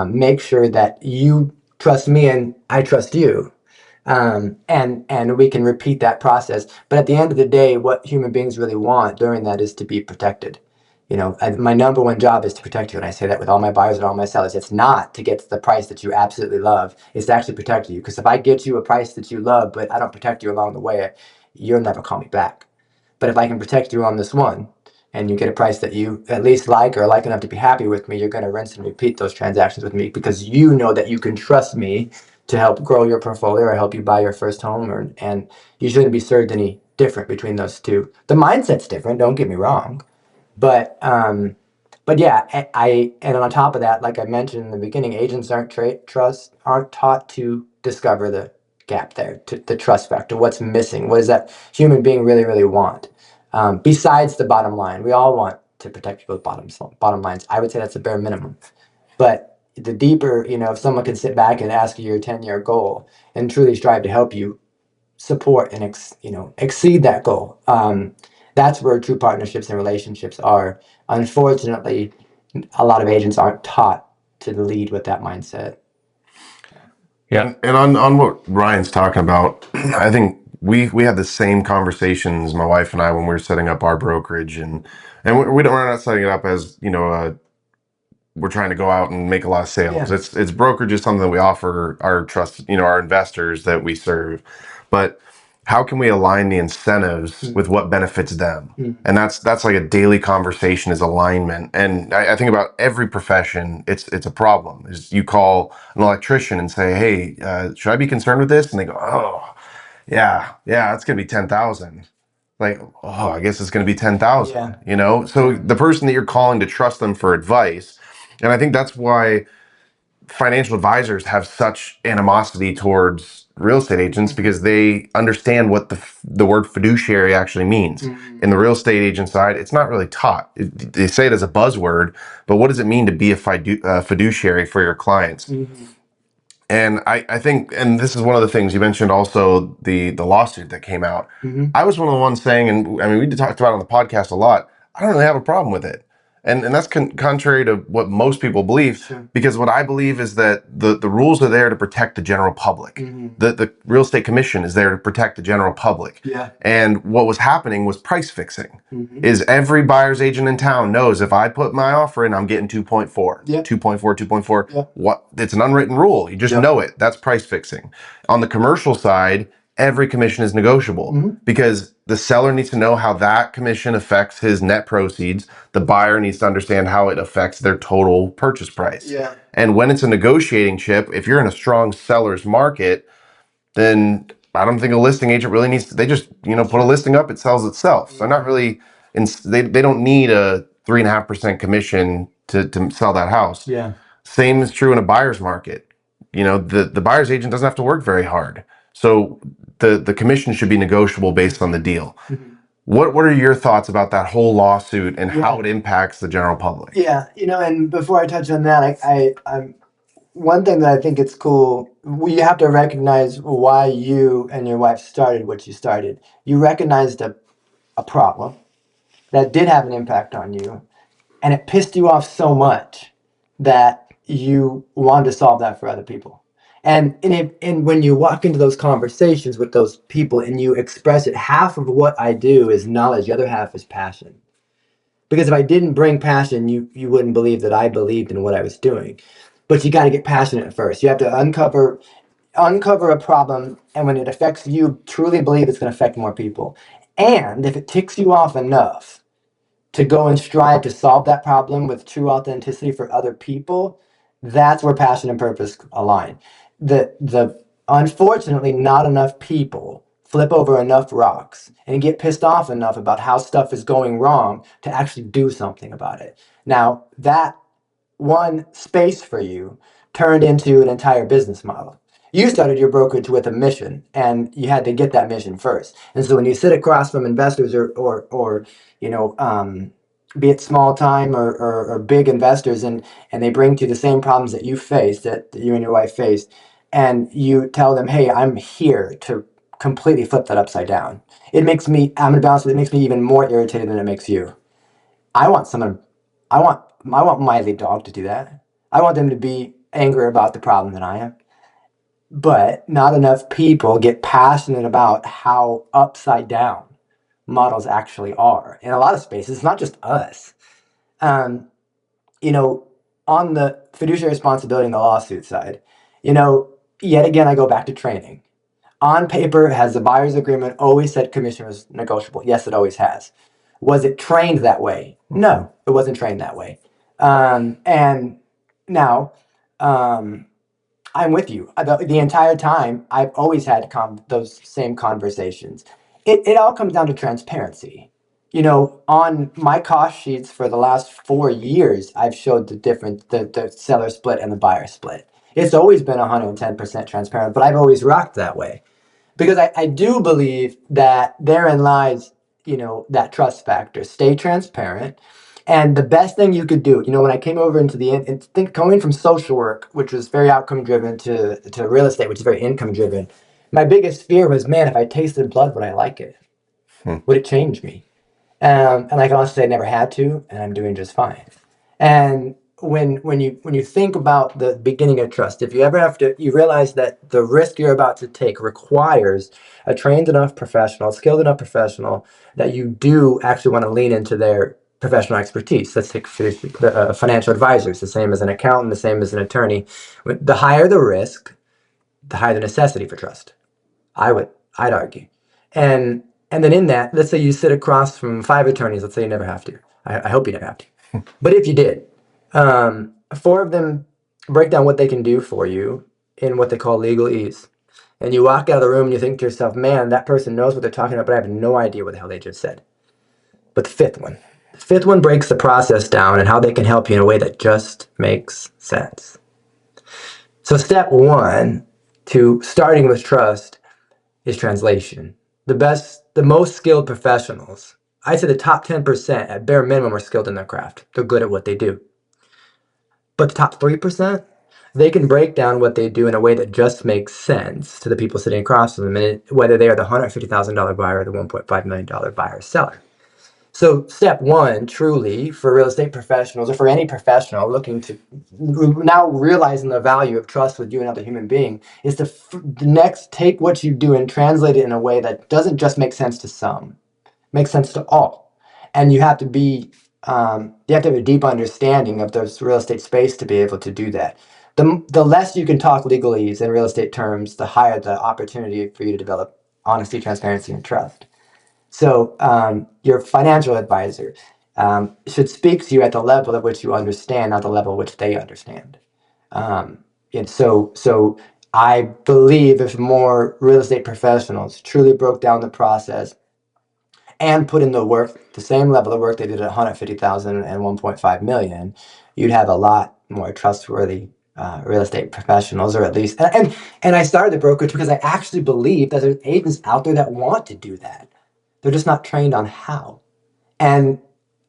make sure that you trust me and I trust you, and we can repeat that process. But at the end of the day, what human beings really want during that is to be protected. My number one job is to protect you, and I say that with all my buyers and all my sellers. It's not to get the price that you absolutely love. It's to actually protect you. Because if I get you a price that you love, but I don't protect you along the way, you'll never call me back. But if I can protect you on this one, and you get a price that you at least like or like enough to be happy with me, you're going to rinse and repeat those transactions with me because you know that you can trust me to help grow your portfolio or help you buy your first home. And you shouldn't be served any different between those two. The mindset's different, don't get me wrong. But yeah, and on top of that, like I mentioned in the beginning, agents aren't taught to discover the gap there, to the trust factor. What's missing? What does that human being really, really want? Besides the bottom line, we all want to protect people's bottom lines. I would say that's the bare minimum. But the deeper, if someone can sit back and ask you your 10-year goal and truly strive to help you support and exceed that goal. That's where true partnerships and relationships are. Unfortunately, a lot of agents aren't taught to lead with that mindset. Yeah. And on what Ryan's talking about, I think we had the same conversations, my wife and I, when we were setting up our brokerage, and we're not setting it up as we're trying to go out and make a lot of sales. Yeah. It's brokerage is something that we offer our trust, our investors that we serve. But how can we align the incentives with what benefits them? And that's like a daily conversation, is alignment. And I think about every profession, it's a problem. Is you call an electrician and say, hey, should I be concerned with this? And they go, oh, yeah, it's gonna be 10,000. Like, oh, I guess it's going to be 10,000, So the person that you're calling to trust them for advice. And I think that's why financial advisors have such animosity towards real estate agents, because they understand what the word fiduciary actually means. In the real estate agent side, it's not really taught. They say it as a buzzword, but what does it mean to be a fiduciary for your clients? And I think, and this is one of the things you mentioned also, the lawsuit that came out. I was one of the ones saying, and I mean, we talked about it on the podcast a lot, I don't really have a problem with it. And that's contrary to what most people believe, because what I believe is that the rules are there to protect the general public. The real estate commission is there to protect the general public. Yeah. And what was happening was price fixing. Is every buyer's agent in town knows if I put my offer in, I'm getting 2.4, 2.4. What? It's an unwritten rule. You just know it. That's price fixing. On the commercial side, every commission is negotiable because the seller needs to know how that commission affects his net proceeds. The buyer needs to understand how it affects their total purchase price. Yeah. And when it's a negotiating chip, if you're in a strong seller's market, then I don't think a listing agent really needs to, they just, put a listing up, it sells itself. So not really, they don't need a 3.5% commission to sell that house. Yeah. Same is true in a buyer's market. The buyer's agent doesn't have to work very hard. So the commission should be negotiable based on the deal. What are your thoughts about that whole lawsuit and how it impacts the general public? Yeah, and before I touch on that, I'm one thing that I think it's cool, you have to recognize why you and your wife started what you started. You recognized a problem that did have an impact on you, and it pissed you off so much that you want to solve that for other people. And when you walk into those conversations with those people and you express it, half of what I do is knowledge, the other half is passion. Because if I didn't bring passion, you wouldn't believe that I believed in what I was doing. But you got to get passionate first. You have to uncover a problem, and when it affects you, truly believe it's going to affect more people. And if it ticks you off enough to go and strive to solve that problem with true authenticity for other people, that's where passion and purpose align. The unfortunately, not enough people flip over enough rocks and get pissed off enough about how stuff is going wrong to actually do something about it. Now, that one space for you turned into an entire business model. You started your brokerage with a mission, and you had to get that mission first. And so when you sit across from investors or you know, be it small time or big investors, and they bring to you the same problems that you faced, that you and your wife faced, and you tell them, hey, I'm here to completely flip that upside down. It makes me, I'm gonna be honest with you, it makes me even more irritated than it makes you. I want someone, I want my lead dog to do that. I want them to be angry about the problem that I am. But not enough people get passionate about how upside down models actually are. In a lot of spaces, it's not just us. Um, you know, on the fiduciary responsibility and the lawsuit side, you know, yet again, I go back to training. On paper, has the buyer's agreement always said commission was negotiable? Yes, it always has. Was it trained that way? No, it wasn't trained that way. And now, I'm with you. The entire time, I've always had those same conversations. It all comes down to transparency. You know, on my cost sheets for the last 4 years, I've showed the difference, the seller split and the buyer split. It's always been 110% transparent, but I've always rocked that way. Because I do believe that therein lies, you know, that trust factor. Stay transparent. And the best thing you could do, you know, when I came over into and think coming from social work, which was very outcome driven, to real estate, which is very income driven, my biggest fear was, man, if I tasted blood, would I like it? Would it change me? And I can honestly say I never had to, and I'm doing just fine. And when you think about the beginning of trust, if you ever have to, you realize that the risk you're about to take requires a trained enough professional, skilled enough professional, that you do actually want to lean into their professional expertise. Let's take financial advisors, the same as an accountant, the same as an attorney. The higher the risk, the higher the necessity for trust. I'd argue. And then in that, let's say you sit across from 5 attorneys. Let's say you never have to. I hope you never have to. But if you did, 4 of them break down what they can do for you in what they call legalese. And you walk out of the room and you think to yourself, man, that person knows what they're talking about, but I have no idea what the hell they just said. But the fifth one breaks the process down and how they can help you in a way that just makes sense. So step 1 to starting with trust is translation. The most skilled professionals, I'd say the top 10% at bare minimum are skilled in their craft. They're good at what they do. But the top 3%, they can break down what they do in a way that just makes sense to the people sitting across from them, and whether they are the $150,000 buyer or the $1.5 million buyer or seller. So step 1, truly, for real estate professionals or for any professional looking to now realizing the value of trust with you and another human being, is to next take what you do and translate it in a way that doesn't just make sense to some, makes sense to all. And you have to have a deep understanding of this real estate space to be able to do that. The less you can talk legalese in real estate terms, the higher the opportunity for you to develop honesty, transparency, and trust. So your financial advisor should speak to you at the level at which you understand, not the level at which they understand. And so I believe if more real estate professionals truly broke down the process and put in the work, the same level of work they did at 150,000 and 1.5 million, you'd have a lot more trustworthy real estate professionals, or at least, and I started the brokerage because I actually believe that there's agents out there that want to do that. They're just not trained on how. And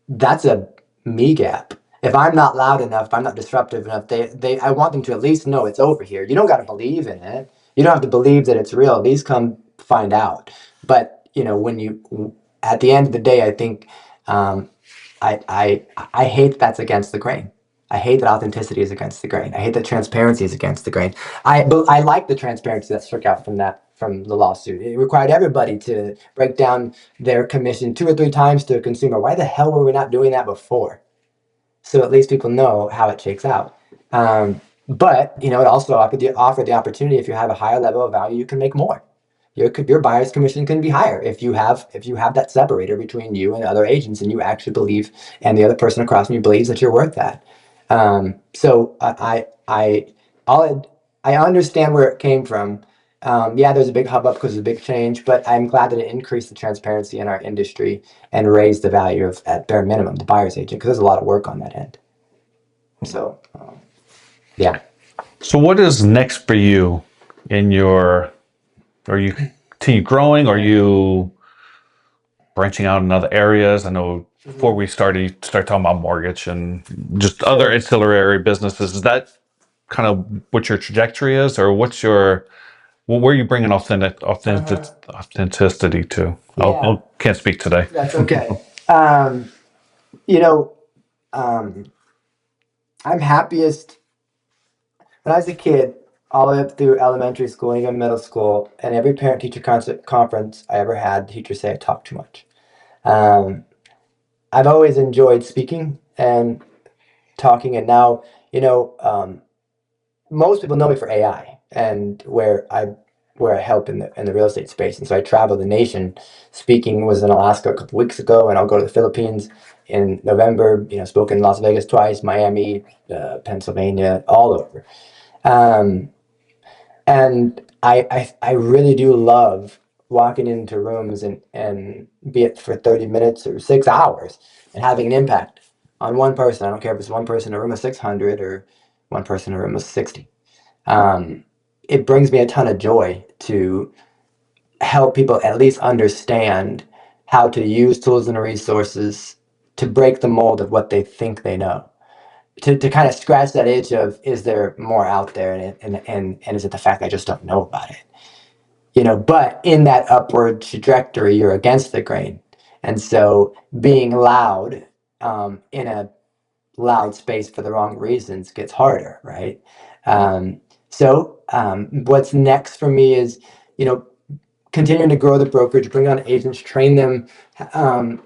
that's a me gap. If I'm not loud enough, if I'm not disruptive enough, I want them to at least know it's over here. You don't got to believe in it. You don't have to believe that it's real. At least come find out. But you know, at the end of the day, I think I hate that's against the grain. I hate that authenticity is against the grain. I hate that transparency is against the grain. But I like the transparency that struck out from the lawsuit. It required everybody to break down their commission 2 or 3 times to a consumer. Why the hell were we not doing that before? So at least people know how it shakes out. But it also offered the opportunity, if you have a higher level of value, you can make more. Your buyer's commission can be higher if you have that separator between you and other agents, and you actually believe, and the other person across from you believes that you're worth that. So I understand where it came from. Yeah, there's a big hubbub because of a big change, but I'm glad that it increased the transparency in our industry and raised the value of, at bare minimum, the buyer's agent, because there's a lot of work on that end. So, yeah. So what is next for you in your, are you continue growing? Are you branching out in other areas? I know before we started talking about mortgage and just other ancillary businesses. Is that kind of what your trajectory is, or what's your, where are you bringing authenticity to? I can't speak today. That's okay. I'm happiest when I was a kid, all the way up through elementary school and even middle school, and every parent-teacher conference I ever had, teachers say I talk too much. I've always enjoyed speaking and talking, and now, most people know me for AI and where I help in the real estate space. And so I travel the nation speaking. Was in Alaska a couple weeks ago, and I'll go to the Philippines in November. Spoke in Las Vegas twice, Miami, Pennsylvania, all over. And I really do love walking into rooms and be it for 30 minutes or 6 hours and having an impact on one person. I don't care if it's one person in a room of 600 or one person in a room of 60. It brings me a ton of joy to help people at least understand how to use tools and resources to break the mold of what they think they know. To kind of scratch that itch of, is there more out there, and is it the fact I just don't know about it? But in that upward trajectory, you're against the grain. And so being loud in a loud space for the wrong reasons gets harder, right? What's next for me is, continuing to grow the brokerage, bring on agents, train them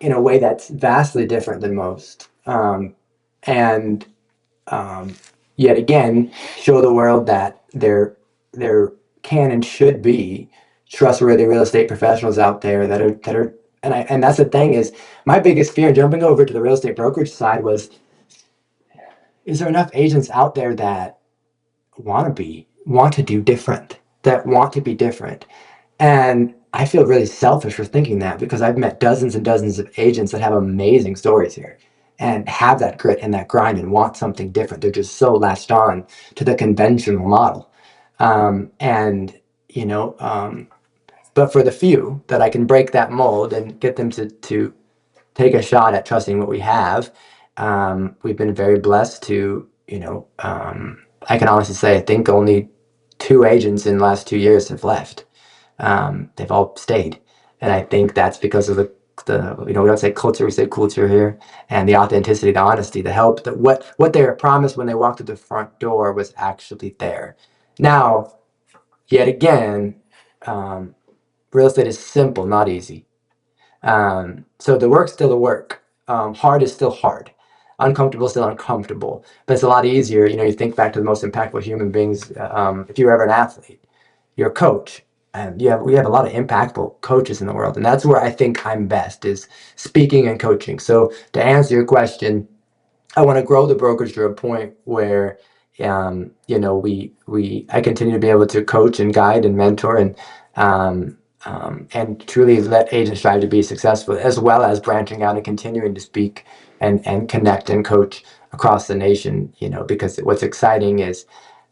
in a way that's vastly different than most. And yet again, show the world that there can and should be trustworthy real estate professionals out there that are and that's the thing, is my biggest fear jumping over to the real estate brokerage side was, is there enough agents out there that want to do different, that want to be different? And I feel really selfish for thinking that, because I've met dozens and dozens of agents that have amazing stories here and have that grit and that grind and want something different. They're just so latched on to the conventional model. But for the few that I can break that mold and get them to take a shot at trusting what we have, we've been very blessed to, I can honestly say, I think only 2 agents in the last 2 years have left. They've all stayed. And I think that's because of the we don't say culture, we say culture here, and the authenticity, the honesty, the help, that what they were promised when they walked through the front door was actually there. Now, yet again, real estate is simple, not easy. So the work's still the work. Hard is still hard. Uncomfortable is still uncomfortable. But it's a lot easier. You think back to the most impactful human beings. If you were ever an athlete, you're a coach. And we have a lot of impactful coaches in the world. And that's where I think I'm best, is speaking and coaching. So to answer your question, I want to grow the brokerage to a point where, I continue to be able to coach and guide and mentor and truly let agents strive to be successful, as well as branching out and continuing to speak and connect and coach across the nation. Because what's exciting is,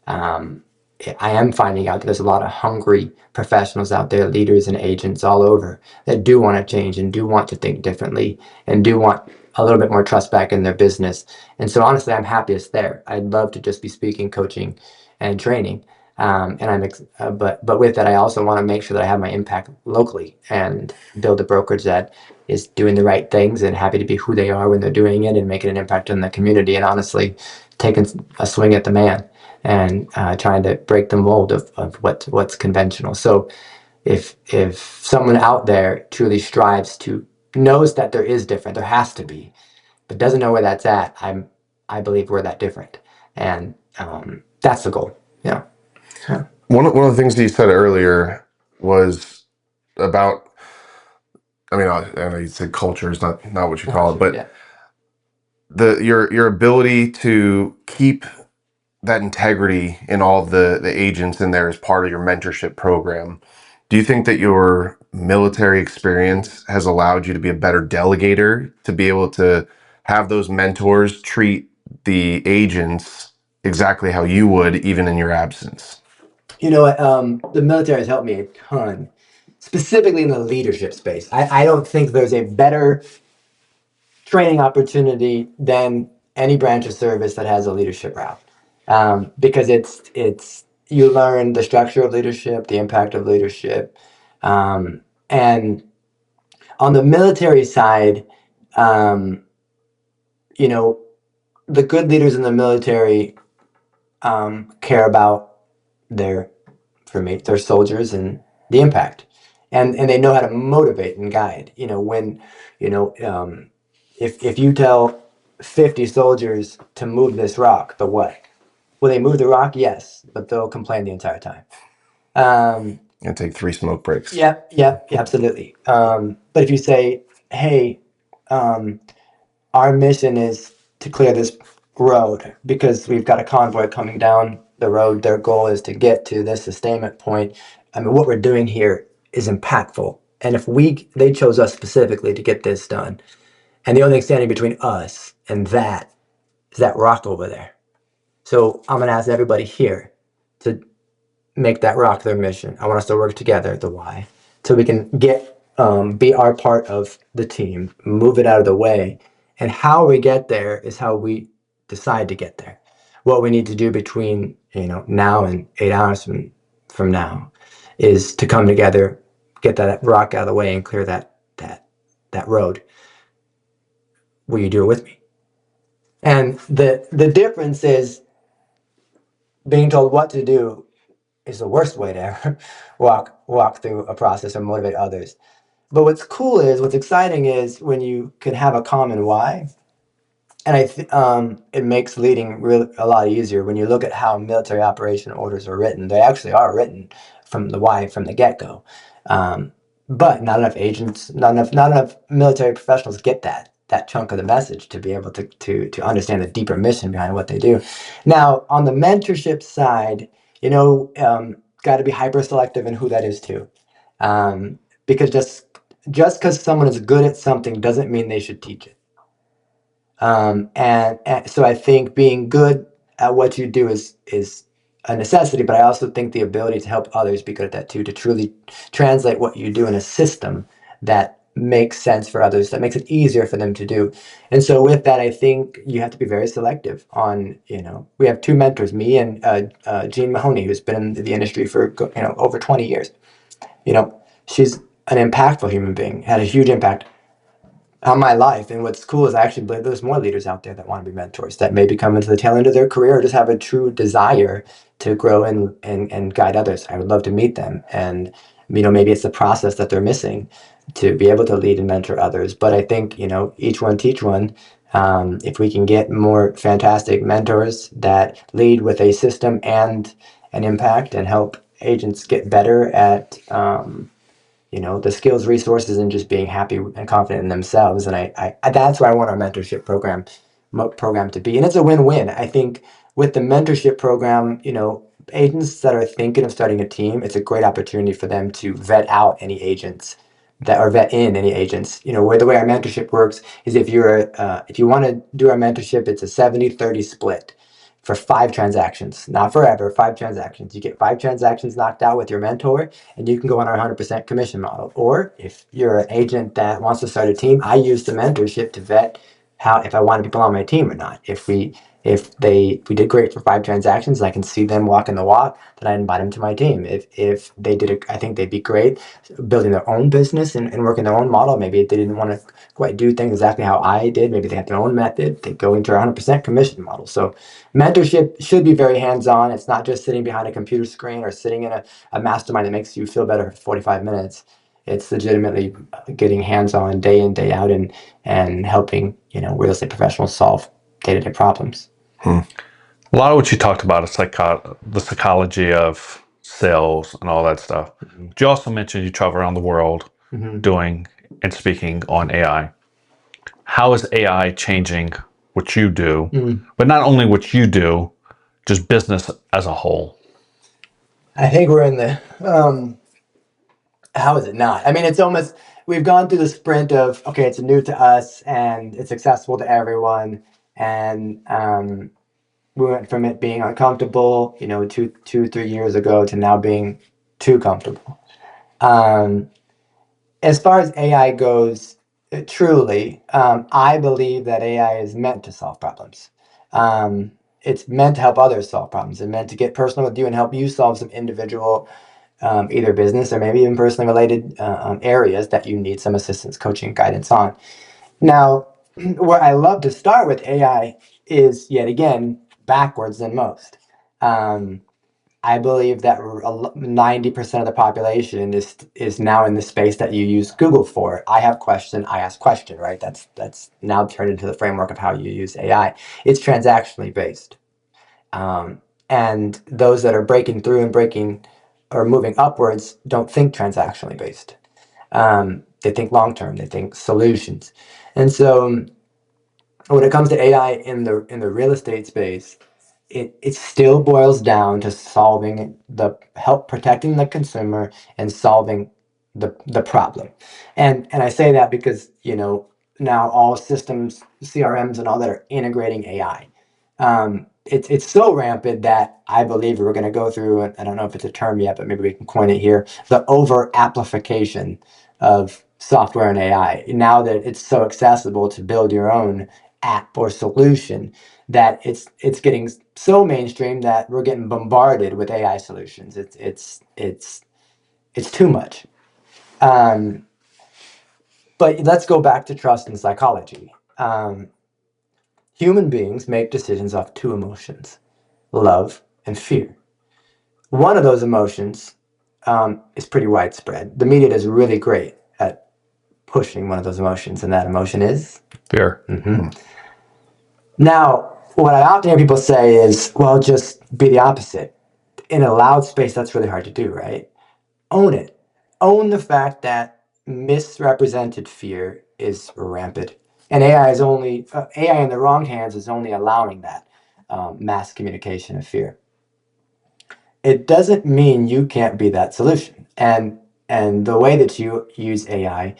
I am finding out that there's a lot of hungry professionals out there, leaders and agents all over, that do want to change and do want to think differently and do want a little bit more trust back in their business. And so honestly, I'm happiest there. I'd love to just be speaking, coaching, and training. But with that, I also want to make sure that I have my impact locally and build a brokerage that is doing the right things and happy to be who they are when they're doing it and making an impact on the community. And honestly, taking a swing at the man and trying to break the mold of what's conventional. So if someone out there truly strives to knows that there is different, there has to be, but doesn't know where that's at, I believe we're that different, and that's the goal. Yeah. One of the things that you said earlier was about, I mean, I know you said culture is not what you call it, but Yeah. your ability to keep that integrity in all of the agents in there as part of your mentorship program. Do you think that your military experience has allowed you to be a better delegator, to be able to have those mentors treat the agents exactly how you would, even in your absence? You know what? The military has helped me a ton, specifically in the leadership space. I don't think there's a better training opportunity than any branch of service that has a leadership route, because it's you learn the structure of leadership, the impact of leadership, and on the military side, um, you know, the good leaders in the military care about their their soldiers and the impact, and they know how to motivate and guide. When you know if you tell 50 soldiers to move this rock, the what? Will they move the rock? Yes, but they'll complain the entire time. And take 3 smoke breaks. Yep, absolutely. But if you say, hey, our mission is to clear this road because we've got a convoy coming down the road. Their goal is to get to this sustainment point. I mean, what we're doing here is impactful. And if they chose us specifically to get this done, and the only thing standing between us and that is that rock over there. So I'm going to ask everybody here to make that rock their mission. I want us to work together, the why, so we can be our part of the team, move it out of the way. And how we get there is how we decide to get there. What we need to do between now and 8 hours from now is to come together, get that rock out of the way, and clear that road. Will you do it with me? And the difference is being told what to do is the worst way to ever walk through a process or motivate others. But what's exciting is when you can have a common why, and it makes leading really a lot easier. When you look at how military operation orders are written, they actually are written from the why from the get-go. But not enough agents, not enough military professionals get that chunk of the message to be able to understand the deeper mission behind what they do. Now, on the mentorship side, got to be hyper selective in who that is too, because just because someone is good at something doesn't mean they should teach it. And so I think being good at what you do is a necessity, but I also think the ability to help others be good at that too, to truly translate what you do in a system that makes sense for others, that makes it easier for them to do. And so with that, I think you have to be very selective on, we have 2 mentors, me and Jean Mahoney, who's been in the industry for, over 20 years. She's an impactful human being, had a huge impact on my life. And what's cool is I actually believe there's more leaders out there that want to be mentors, that maybe come into the tail end of their career or just have a true desire to grow and guide others. I would love to meet them. And, maybe it's the process that they're missing to be able to lead and mentor others. But I think, each one teach one. If we can get more fantastic mentors that lead with a system and an impact and help agents get better at, the skills, resources, and just being happy and confident in themselves. And I that's where I want our mentorship program to be. And it's a win-win. I think with the mentorship program, agents that are thinking of starting a team, it's a great opportunity for them to vet out any agents vet in any agents. Where the way our mentorship works is if you want to do our mentorship, it's a 70-30 split for 5 transactions, not forever, 5 transactions. You get 5 transactions knocked out with your mentor, and you can go on our 100% commission model. Or if you're an agent that wants to start a team, I use the mentorship to vet if I want people on my team or not. If we If we did great for 5 transactions, I can see them walking the walk, then I invite them to my team. If they did it, I think they'd be great building their own business and working their own model. Maybe if they didn't want to quite do things exactly how I did, maybe they have their own method, they go into a 100% commission model. So mentorship should be very hands-on. It's not just sitting behind a computer screen or sitting in a mastermind that makes you feel better for 45 minutes. It's legitimately getting hands-on day in, day out, and helping, real estate professionals solve day-to-day problems. A lot of what you talked about is the psychology of sales and all that stuff. But you also mentioned you travel around the world doing and speaking on AI. How is AI changing what you do? But not only what you do, just business as a whole. I think we're in the how is it not? I mean, it's almost, we've gone through the sprint of, okay, it's new to us and it's accessible to everyone. And we went from it being uncomfortable, 3 years ago, to now being too comfortable. As far as AI goes, truly, I believe that AI is meant to solve problems. It's meant to help others solve problems. It's meant to get personal with you and help you solve some individual, either business or maybe even personally related areas that you need some assistance, coaching, guidance on. Now, where I love to start with AI is, yet again, backwards than most. I believe that 90% of the population is now in the space that you use Google for. I have question, I ask question, right? That's now turned into the framework of how you use AI. It's transactionally based. And those that are breaking through and breaking or moving upwards don't think transactionally based. They think long term. They think solutions. And so, when it comes to AI in the real estate space, it still boils down to protecting the consumer and solving the problem. And I say that because now all systems, CRMs and all that, are integrating AI. It's so rampant that I believe we're going to go through, and I don't know if it's a term yet, but maybe we can coin it here, the over amplification of software and AI. Now that it's so accessible to build your own app or solution, that it's getting so mainstream that we're getting bombarded with AI solutions. It's too much. But let's go back to trust and psychology. Human beings make decisions off 2 emotions: love and fear. One of those emotions is pretty widespread. The media is really great at pushing one of those emotions, and that emotion is Fear. Now, what I often hear people say is, well, just be the opposite. In a loud space, that's really hard to do, right? Own it. Own the fact that misrepresented fear is rampant. And AI in the wrong hands is only allowing that mass communication of fear. It doesn't mean you can't be that solution. And the way that you use AI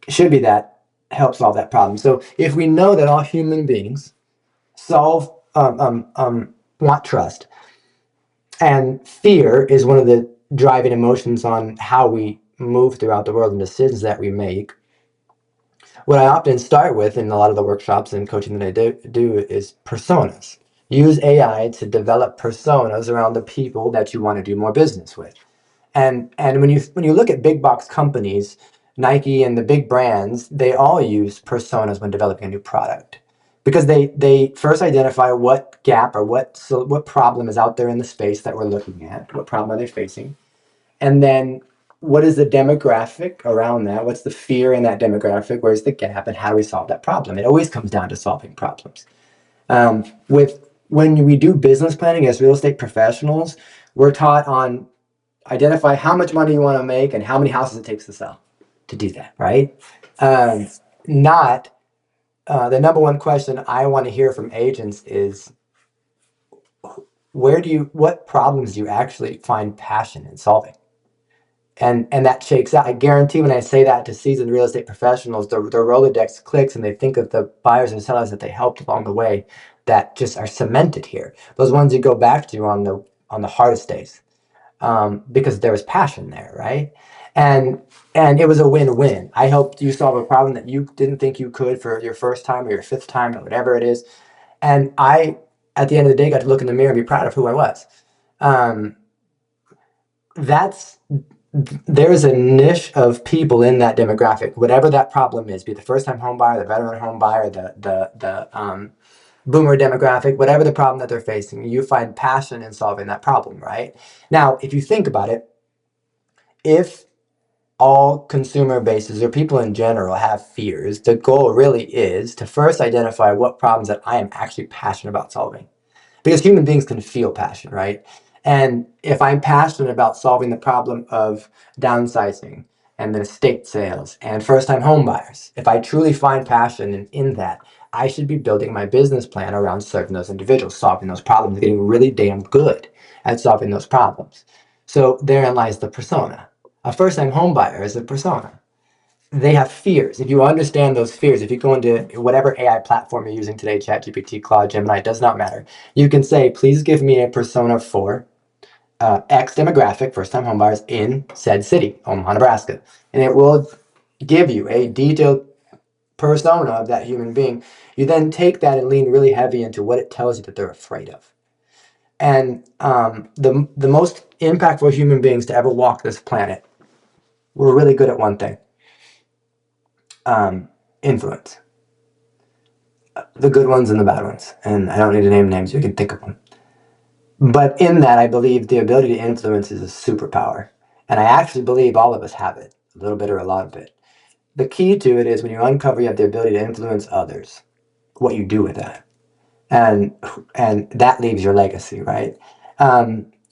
should be that help solve that problem. So if we know that all human beings want trust, and fear is one of the driving emotions on how we move throughout the world and decisions that we make, what I often start with in a lot of the workshops and coaching that I do is personas. Use AI to develop personas around the people that you want to do more business with. And when you look at big box companies, Nike and the big brands, they all use personas when developing a new product, because they first identify what gap or what problem is out there in the space that we're looking at. What problem are they facing? And then what is the demographic around that? What's the fear in that demographic? Where's the gap? And how do we solve that problem? It always comes down to solving problems. When we do business planning as real estate professionals, we're taught on identify how much money you want to make and how many houses it takes to sell to do that, right? Not the number one question I want to hear from agents is, what problems do you actually find passion in solving? And that shakes out. I guarantee when I say that to seasoned real estate professionals, their Rolodex clicks and they think of the buyers and sellers that they helped along the way that just are cemented here. Those ones you go back to on the hardest days, because there was passion there, right? And it was a win-win. I helped you solve a problem that you didn't think you could for your first time or your 5th time or whatever it is. And I at the end of the day, got to look in the mirror and be proud of who I was. There's a niche of people in that demographic, whatever that problem is, be it the first-time home buyer, the veteran home buyer, the boomer demographic, whatever the problem that they're facing, you find passion in solving that problem, right? Now, if you think about it, if all consumer bases or people in general have fears, the goal really is to first identify what problems that I am actually passionate about solving. Because human beings can feel passion, right? And if I'm passionate about solving the problem of downsizing and then estate sales and first-time home buyers, if I truly find passion in that, I should be building my business plan around serving those individuals, solving those problems, getting really damn good at solving those problems. So therein lies the persona. A first-time home buyer is a persona. They have fears. If you understand those fears, if you go into whatever AI platform you're using today, ChatGPT, Claude, Gemini, it does not matter. You can say, please give me a persona for X demographic, first-time homebuyers in said city, Omaha, Nebraska. And it will give you a detailed persona of that human being. You then take that and lean really heavy into what it tells you that they're afraid of. And the most impactful human beings to ever walk this planet were really good at one thing. Influence. The good ones and the bad ones. And I don't need to name names, you can think of them. But in that, I believe the ability to influence is a superpower. And I actually believe all of us have it, a little bit or a lot of it. The key to it is when you uncover, you have the ability to influence others, what you do with that. And that leaves your legacy, right?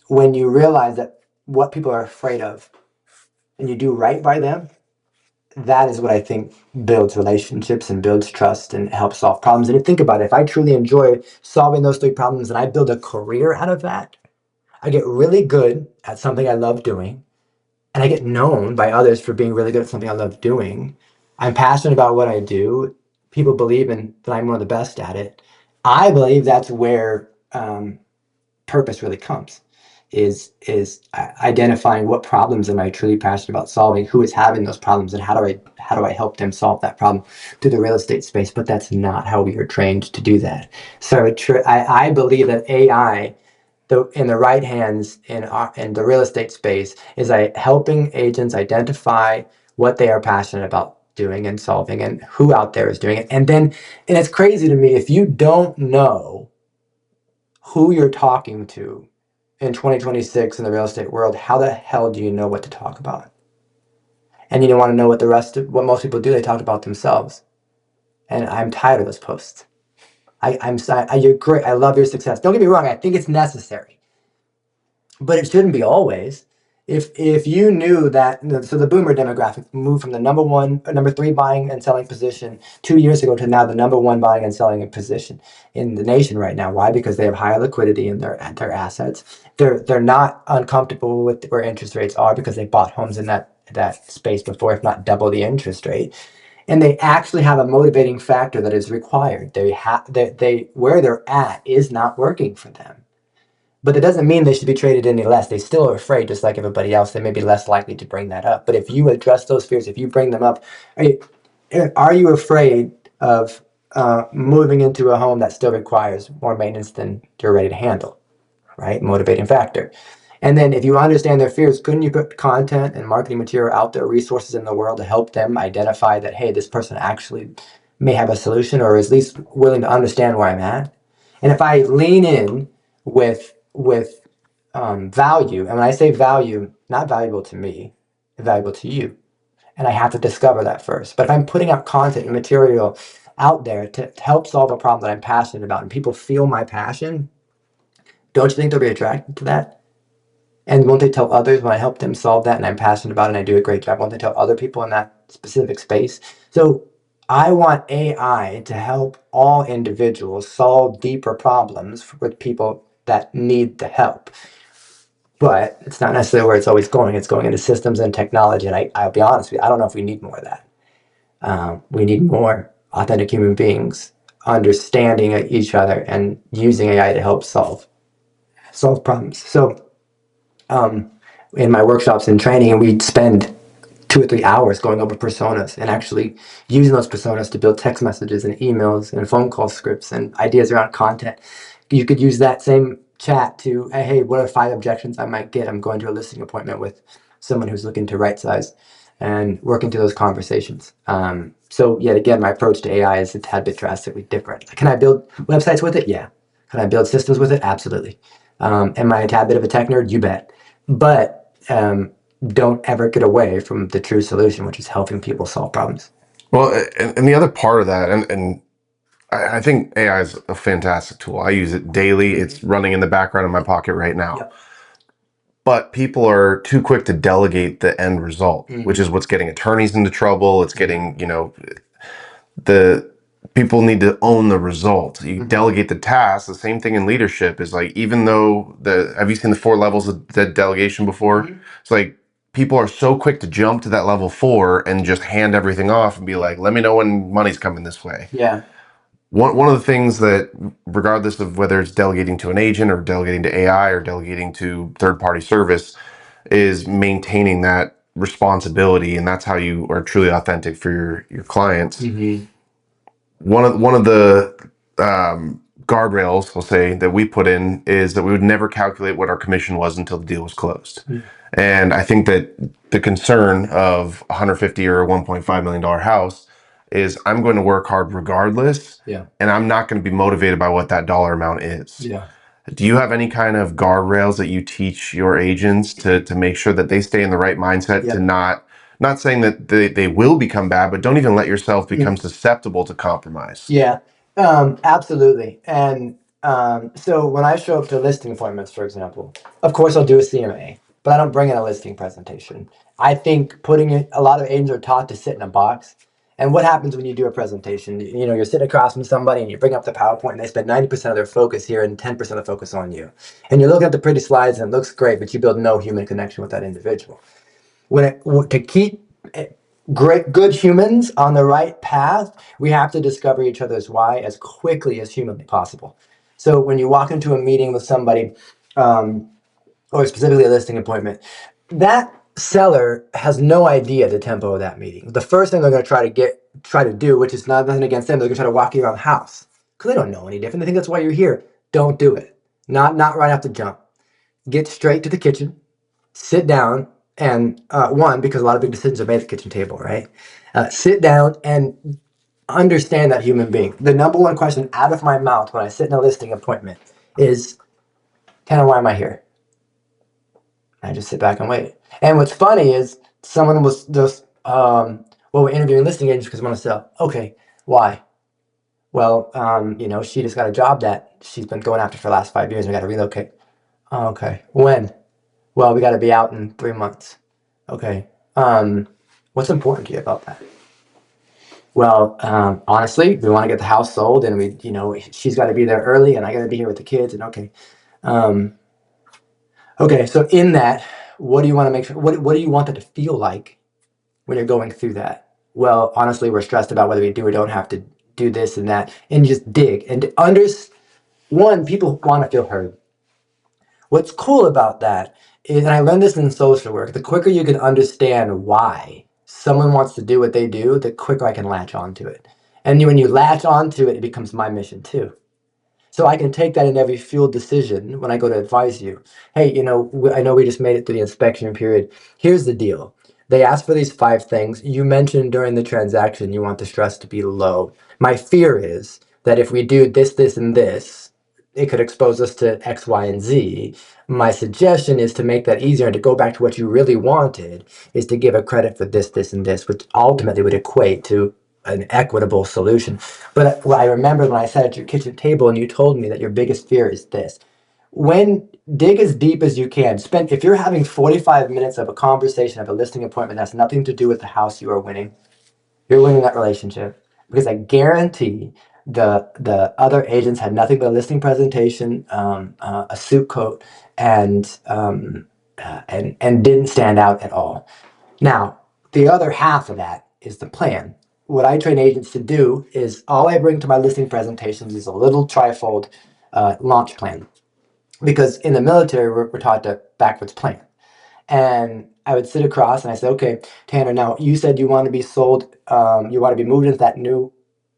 When you realize that what people are afraid of and you do right by them, that is what I think builds relationships and builds trust and helps solve problems. And think about it, if I truly enjoy solving those 3 problems and I build a career out of that, I get really good at something I love doing, and I get known by others for being really good at something I love doing. I'm passionate about what I do. People believe that I'm one of the best at it. I believe that's where purpose really comes. Is identifying what problems am I truly passionate about solving, who is having those problems, and how do I help them solve that problem through the real estate space. But that's not how we are trained to do that. So I believe that AI, in the right hands in the real estate space, is helping agents identify what they are passionate about doing and solving and who out there is doing it. And it's crazy to me, if you don't know who you're talking to in 2026 in the real estate world, how the hell do you know what to talk about? And you don't want to know what most people do. They talk about themselves. And I'm tired of those posts. You're great. I love your success. Don't get me wrong. I think it's necessary, but it shouldn't be always. If you knew that, so the boomer demographic moved from the number 3 buying and selling position 2 years ago to now the number 1 buying and selling position in the nation right now. Why? Because they have higher liquidity in their assets. They're not uncomfortable with where interest rates are because they bought homes in that space before, if not double the interest rate. And they actually have a motivating factor that is required. Where they're at is not working for them. But it doesn't mean they should be traded any less. They still are afraid, just like everybody else. They may be less likely to bring that up. But if you address those fears, if you bring them up, are you afraid of moving into a home that still requires more maintenance than you're ready to handle? Right? Motivating factor. And then if you understand their fears, couldn't you put content and marketing material out there, resources in the world to help them identify that, hey, this person actually may have a solution or is at least willing to understand where I'm at? And if I lean in with value, and when I say value, not valuable to me, valuable to you, and I have to discover that first. But if I'm putting out content and material out there to help solve a problem that I'm passionate about, and people feel my passion, don't you think they'll be attracted to that? And won't they tell others when I help them solve that and I'm passionate about it and I do a great job? Won't they tell other people in that specific space? So I want AI to help all individuals solve deeper problems with people that need the help. But it's not necessarily where it's always going. It's going into systems and technology. And I'll be honest with you, I don't know if we need more of that. We need more authentic human beings understanding each other and using AI to help solve problems. So in my workshops and training, we'd spend 2 or 3 hours going over personas and actually using those personas to build text messages and emails and phone call scripts and ideas around content. you could use that same chat to, hey, what are 5 objections I might get? I'm going to a listing appointment with someone who's looking to right size, and working through those conversations. So yet again, my approach to AI is a tad bit drastically different. Can I build websites with it? Yeah. Can I build systems with it? Absolutely. Am I a tad bit of a tech nerd? You bet. But don't ever get away from the true solution, which is helping people solve problems. Well, and the other part of that, and I think AI is a fantastic tool. I use it daily. It's running in the background in my pocket right now. Yep. But people are too quick to delegate the end result, which is what's getting attorneys into trouble. It's getting, the people need to own the result. You delegate the task. The same thing in leadership is like, even though have you seen the 4 levels of the delegation before? It's like people are so quick to jump to that level 4 and just hand everything off and be like, let me know when money's coming this way. Yeah. One of the things that, regardless of whether it's delegating to an agent or delegating to AI or delegating to third-party service, is maintaining that responsibility, and that's how you are truly authentic for your clients. One of the guardrails, I'll say, that we put in is that we would never calculate what our commission was until the deal was closed. And I think that the concern of a $150 or a $1.5 million house is I'm going to work hard regardless, and I'm not going to be motivated by what that dollar amount is. Do you have any kind of guardrails that you teach your agents to make sure that they stay in the right mindset, to not saying that they will become bad, but don't even let yourself become susceptible to compromise? Absolutely. And so when I show up to listing appointments, for example, of course I'll do a CMA, but I don't bring in a listing presentation. I think a lot of agents are taught to sit in a box. And what happens when you do a presentation? You're sitting across from somebody and you bring up the PowerPoint and they spend 90% of their focus here and 10% of the focus on you. And you're looking at the pretty slides and it looks great, but you build no human connection with that individual. To keep good humans on the right path, we have to discover each other's why as quickly as humanly possible. So when you walk into a meeting with somebody, or specifically a listing appointment, that seller has no idea the tempo of that meeting. The first thing they're going to try to do, which is nothing against them, they're going to try to walk you around the house because they don't know any different. They think that's why you're here. Don't do it. Not right off the jump. Get straight to the kitchen, sit down, and because a lot of big decisions are made at the kitchen table, right? Sit down and understand that human being. The number one question out of my mouth when I sit in a listing appointment is, Tanner, why am I here? I just sit back and wait. And what's funny is someone was just, we're interviewing listing agents because we want to sell. Okay, why? Well, she just got a job that she's been going after for the last 5 years and we got to relocate. Oh, okay. When? Well, we got to be out in 3 months. Okay. What's important to you about that? Well, honestly, we want to get the house sold and she's got to be there early and I got to be here with the kids and okay. Okay, so in that, what do you want to make sure? What do you want that to feel like when you're going through that? Well, honestly, we're stressed about whether we do or don't have to do this and that, and just dig and people want to feel heard. What's cool about that is, and I learned this in social work, the quicker you can understand why someone wants to do what they do, the quicker I can latch onto it. And when you latch onto it, it becomes my mission too. So I can take that in every field decision when I go to advise you. Hey, I know we just made it through the inspection period. Here's the deal. They asked for these 5 things. You mentioned during the transaction you want the stress to be low. My fear is that if we do this, this, and this, it could expose us to X, Y, and Z. My suggestion is to make that easier and to go back to what you really wanted is to give a credit for this, this, and this, which ultimately would equate to an equitable solution. But I remember when I sat at your kitchen table and you told me that your biggest fear is this. Dig as deep as you can. If you're having 45 minutes of a conversation of a listing appointment that's nothing to do with the house you are winning, you're winning that relationship. Because I guarantee the other agents had nothing but a listing presentation, a suit coat, and didn't stand out at all. Now, the other half of that is the plan. What I train agents to do is all I bring to my listing presentations is a little trifold launch plan. Because in the military, we're taught to backwards plan. And I would sit across and I said, okay, Tanner, now you said you want to be sold, you want to be moved into that new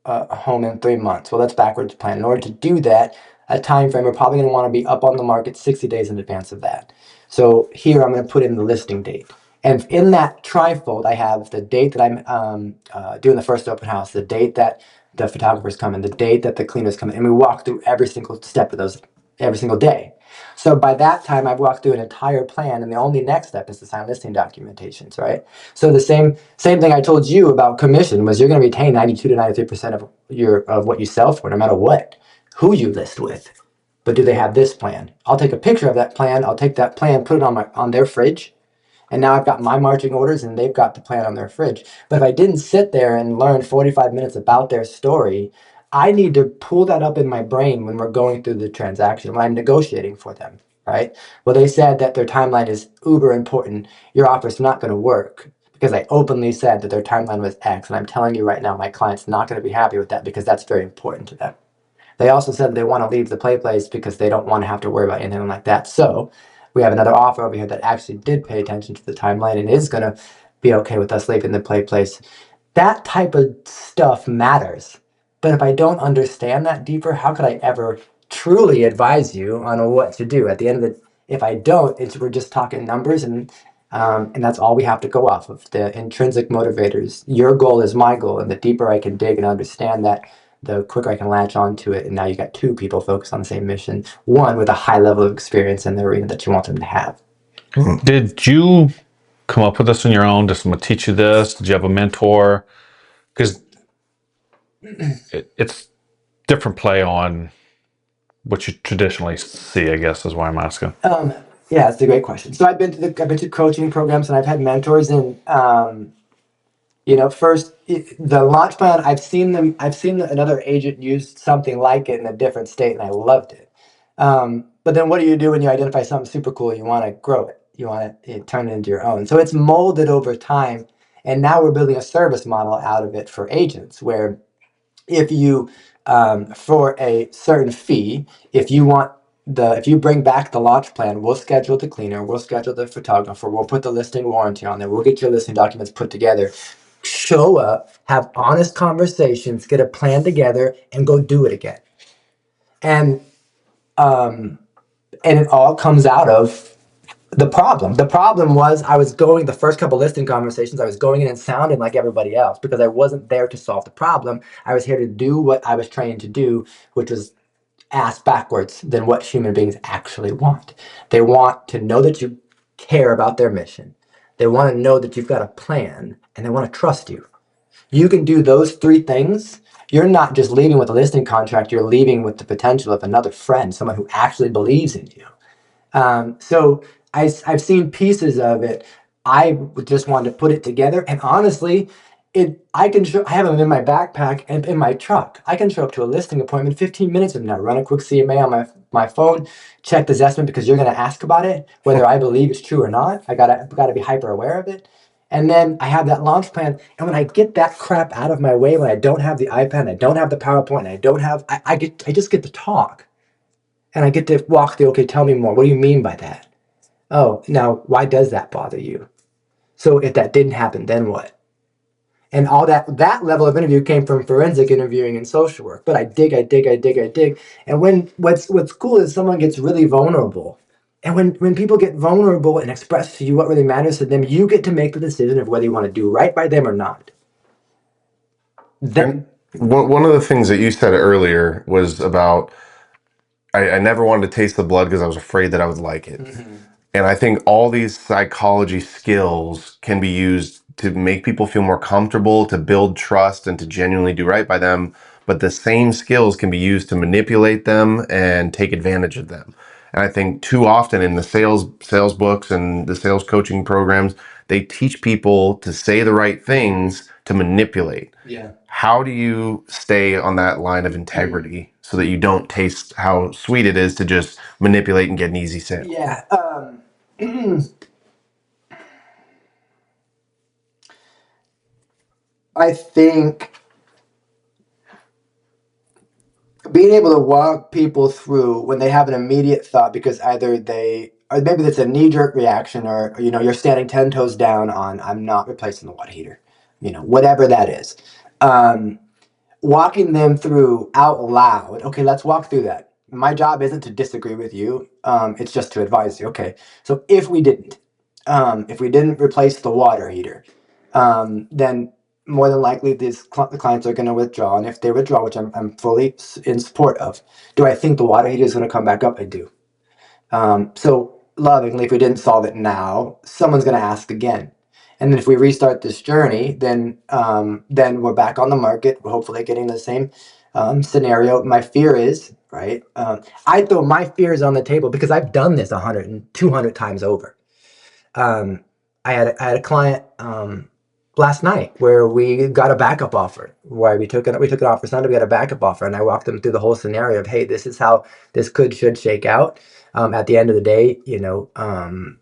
home in 3 months. Well, that's backwards plan. In order to do that, a time frame. We're probably going to want to be up on the market 60 days in advance of that. So here I'm going to put in the listing date. And in that trifold, I have the date that I'm doing the first open house, the date that the photographers come in, the date that the cleaners come in, and we walk through every single step of those every single day. So by that time, I've walked through an entire plan, and the only next step is to sign listing documentations, right? So the same thing I told you about commission was you're going to retain 92 to 93% of what you sell for, no matter what, who you list with. But do they have this plan? I'll take a picture of that plan. I'll take that plan, put it on their fridge, and now I've got my marching orders, and they've got the plan on their fridge. But if I didn't sit there and learn 45 minutes about their story, I need to pull that up in my brain when we're going through the transaction, when I'm negotiating for them, right? Well, they said that their timeline is uber important. Your offer's not going to work because I openly said that their timeline was X. And I'm telling you right now, my client's not going to be happy with that because that's very important to them. They also said they want to leave the play place because they don't want to have to worry about anything like that. So we have another offer over here that actually did pay attention to the timeline and is going to be okay with us leaving the play place. That type of stuff matters. But if I don't understand that deeper, how could I ever truly advise you on what to do? At the end of if I don't, we're just talking numbers, and that's all we have to go off of, the intrinsic motivators. Your goal is my goal, and the deeper I can dig and understand that, the quicker I can latch onto it. And now you got two people focused on the same mission, one with a high level of experience in the arena that you want them to have. Did you come up with this on your own? Did someone teach you this? Did you have a mentor? Because it's different play on what you traditionally see, I guess, is why I'm asking. Yeah, it's a great question. So I've been to coaching programs, and I've had mentors, and first the launch plan. I've seen another agent use something like it in a different state, and I loved it. But then what do you do when you identify something super cool? You want to grow it. You want to turn it into your own. So it's molded over time, and now we're building a service model out of it for agents, where if you for a certain fee, if you bring back the launch plan, we'll schedule the cleaner, we'll schedule the photographer, we'll put the listing warranty on there, we'll get your listing documents put together. Show up, have honest conversations, get a plan together, and go do it again. And it all comes out of the problem. The problem was the first couple listing conversations, I was going in and sounding like everybody else because I wasn't there to solve the problem. I was here to do what I was trained to do, which was ass backwards than what human beings actually want. They want to know that you care about their mission. They want to know that you've got a plan, and they want to trust you. You can do those three things. You're not just leaving with a listing contract, you're leaving with the potential of another friend, someone who actually believes in you. So I've seen pieces of it. I just wanted to put it together, and honestly, I have them in my backpack and in my truck. I can show up to a listing appointment 15 minutes from now, run a quick CMA on my phone, check the Zestman because you're going to ask about it, whether I believe it's true or not. I gotta be hyper aware of it. And then I have that launch plan. And when I get that crap out of my way, when I don't have the iPad, I don't have the PowerPoint, I just get to talk. And I get to walk through, okay, tell me more. What do you mean by that? Oh, now, why does that bother you? So if that didn't happen, then what? And all that level of interview came from forensic interviewing and social work. But I dig. And what's cool is someone gets really vulnerable. And when people get vulnerable and express to you what really matters to them, you get to make the decision of whether you want to do right by them or not. And one of the things that you said earlier was about I never wanted to taste the blood because I was afraid that I would like it. Mm-hmm. And I think all these psychology skills can be used to make people feel more comfortable, to build trust, and to genuinely do right by them. But the same skills can be used to manipulate them and take advantage of them. And I think too often in the sales books and the sales coaching programs, they teach people to say the right things to manipulate. Yeah. How do you stay on that line of integrity so that you don't taste how sweet it is to just manipulate and get an easy sale? Yeah. I think being able to walk people through when they have an immediate thought, because either or maybe it's a knee-jerk reaction, or you're standing 10 toes down on, I'm not replacing the water heater, whatever that is. Walking them through out loud. Okay, let's walk through that. my job isn't to disagree with you. It's just to advise you. Okay, so if we didn't replace the water heater, then more than likely the clients are going to withdraw. And if they withdraw, which I'm fully in support of, do I think the water heater is going to come back up? I do. So lovingly, if we didn't solve it now, someone's going to ask again. And then if we restart this journey, then we're back on the market. We're hopefully getting the same scenario. My fear is, right? I throw my fears on the table because I've done this 100 and 200 times over. I had a client last night where we got a backup offer. Where we took it off for Sunday. We got a backup offer, and I walked them through the whole scenario of, hey, this is how this should shake out. At the end of the day,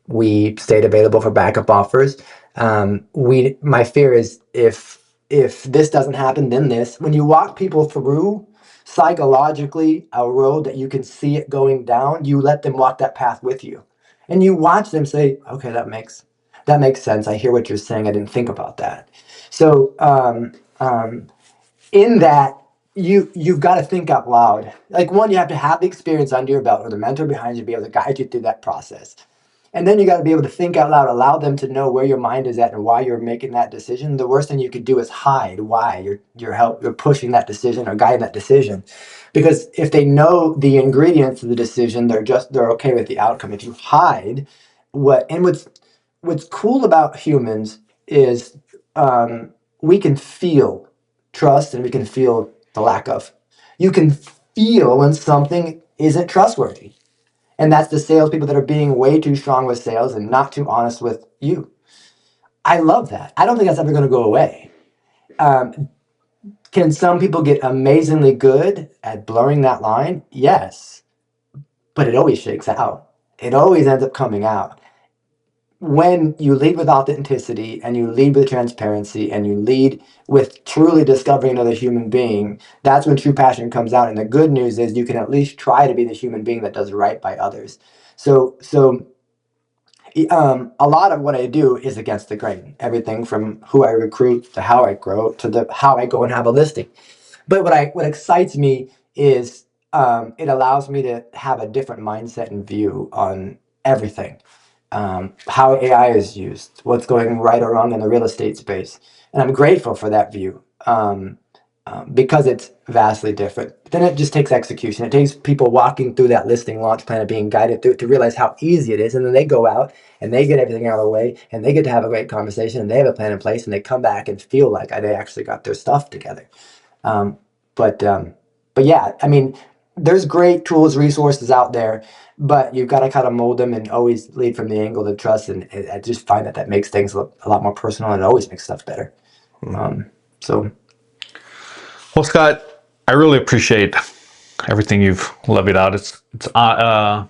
we stayed available for backup offers. My fear is if this doesn't happen, then this. When you walk people through psychologically a road that you can see it going down, you let them walk that path with you, and you watch them say, okay, that makes sense. I hear what you're saying. I didn't think about that. So in that, you've got to think out loud. Like, one, you have to have the experience under your belt or the mentor behind you to be able to guide you through that process. And then you got to be able to think out loud, allow them to know where your mind is at and why you're making that decision. The worst thing you could do is hide why you're pushing that decision or guiding that decision. Because if they know the ingredients of the decision, they're okay with the outcome. If you hide what's cool about humans is we can feel trust and we can feel the lack of. You can feel when something isn't trustworthy. And that's the salespeople that are being way too strong with sales and not too honest with you. I love that. I don't think that's ever going to go away. Can some people get amazingly good at blurring that line? Yes. But it always shakes out. It always ends up coming out. When you lead with authenticity and you lead with transparency and you lead with truly discovering another human being, that's when true passion comes out. And the good news is you can at least try to be the human being that does right by others. So a lot of what I do is against the grain. Everything from who I recruit to how I grow to how I go and have a listing. But what excites me is it allows me to have a different mindset and view on everything. How AI is used, what's going right or wrong in the real estate space. And I'm grateful for that view because it's vastly different. But then it just takes execution. It takes people walking through that listing launch plan and being guided through it to realize how easy it is. And then they go out and they get everything out of the way and they get to have a great conversation and they have a plan in place and they come back and feel like they actually got their stuff together. But yeah, I mean, there's great tools, resources out there, but you've got to kind of mold them and always lead from the angle of trust. And I just find that makes things a lot more personal and it always makes stuff better. Well, Scott, I really appreciate everything you've levied out. I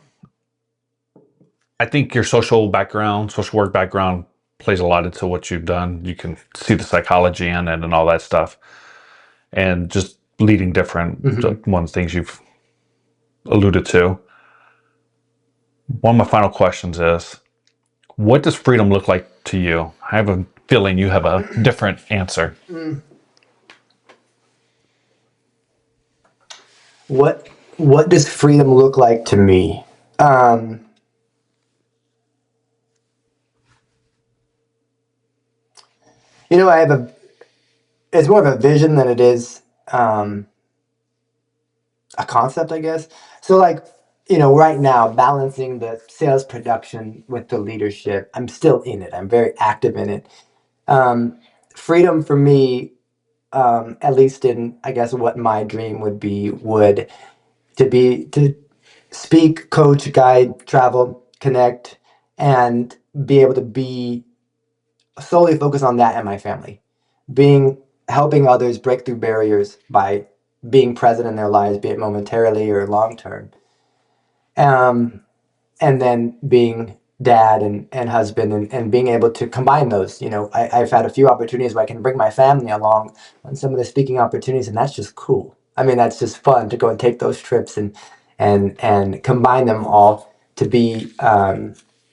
think your social work background plays a lot into what you've done. You can see the psychology in it and all that stuff. And just leading different, one of the things you've alluded to. One of my final questions is, what does freedom look like to you? I have a feeling you have a different answer. What does freedom look like to me? It's more of a vision than it is a concept, I guess. So right now, balancing the sales production with the leadership, I'm still in it. I'm very active in it. Freedom for me, at least in, I guess, what my dream would be, to speak, coach, guide, travel, connect, and be able to be solely focused on that and my family. Helping others break through barriers by being present in their lives, be it momentarily or long term. And then being dad and husband and being able to combine those. I've had a few opportunities where I can bring my family along on some of the speaking opportunities, and that's just cool. I mean, that's just fun to go and take those trips and combine them all to be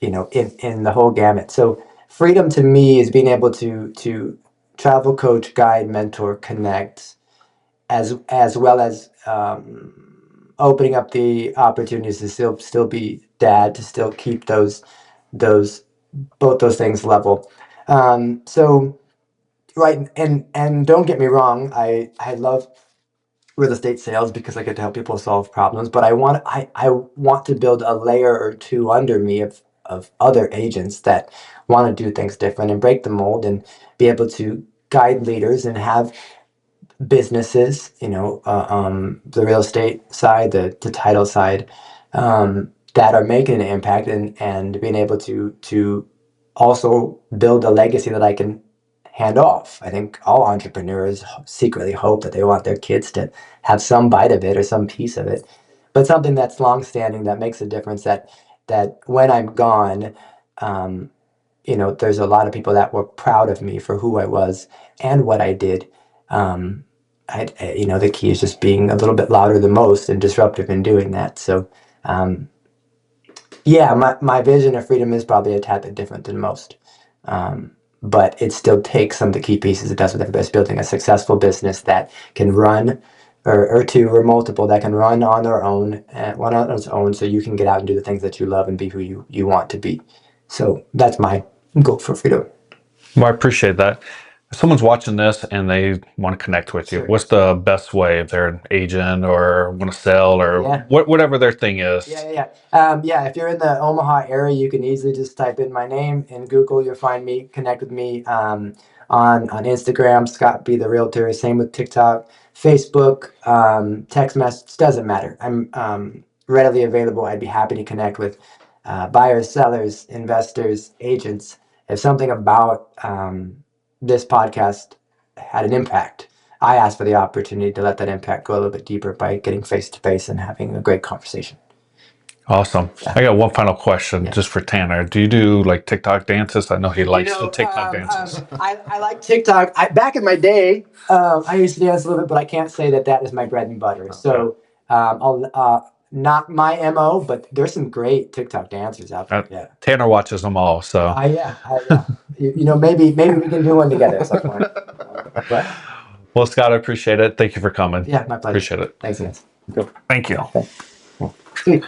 in the whole gamut. So freedom to me is being able to travel, coach, guide, mentor, connect, as well as opening up the opportunities to still be dad, to still keep both those things level. So right, and don't get me wrong, I love real estate sales because I get to help people solve problems, but I want to build a layer or two under me of other agents that want to do things different and break the mold and be able to guide leaders and have businesses, the real estate side, the title side, that are making an impact, and being able to also build a legacy that I can hand off. I think all entrepreneurs secretly hope that they want their kids to have some bite of it or some piece of it, but something that's long-standing, that makes a difference, that when I'm gone, there's a lot of people that were proud of me for who I was and what I did. The key is just being a little bit louder than most and disruptive in doing that. So, my vision of freedom is probably a tad bit different than most. But it still takes some of the key pieces it does with everybody. It's building a successful business that can run, or two or multiple that can run on their own, one on its own, so you can get out and do the things that you love and be who you want to be. So that's my goal for freedom. Well, I appreciate that. If someone's watching this and they want to connect with you, Sure. what's the best way? If they're an agent or want to sell or whatever their thing is. If you're in the Omaha area, you can easily just type in my name in Google. You'll find me. Connect with me on Instagram, Scott B the Realtor. Same with TikTok, Facebook, text message. Doesn't matter. I'm readily available. I'd be happy to connect with buyers, sellers, investors, agents. If something about this podcast had an impact, I asked for the opportunity to let that impact go a little bit deeper by getting face to face and having a great conversation. Awesome. I got one final question just for Tanner. Do you do like TikTok dances? I know he likes the TikTok dances. I like TikTok. Back in my day, I used to dance a little bit, but I can't say that is my bread and butter. Okay. So I'll not my MO, but there's some great TikTok dancers out there. Tanner watches them all, so. Maybe we can do one together at some point. Well, Scott, I appreciate it. Thank you for coming. Yeah, my pleasure. Appreciate it. Thanks, guys. Thank you. Okay. Sweet.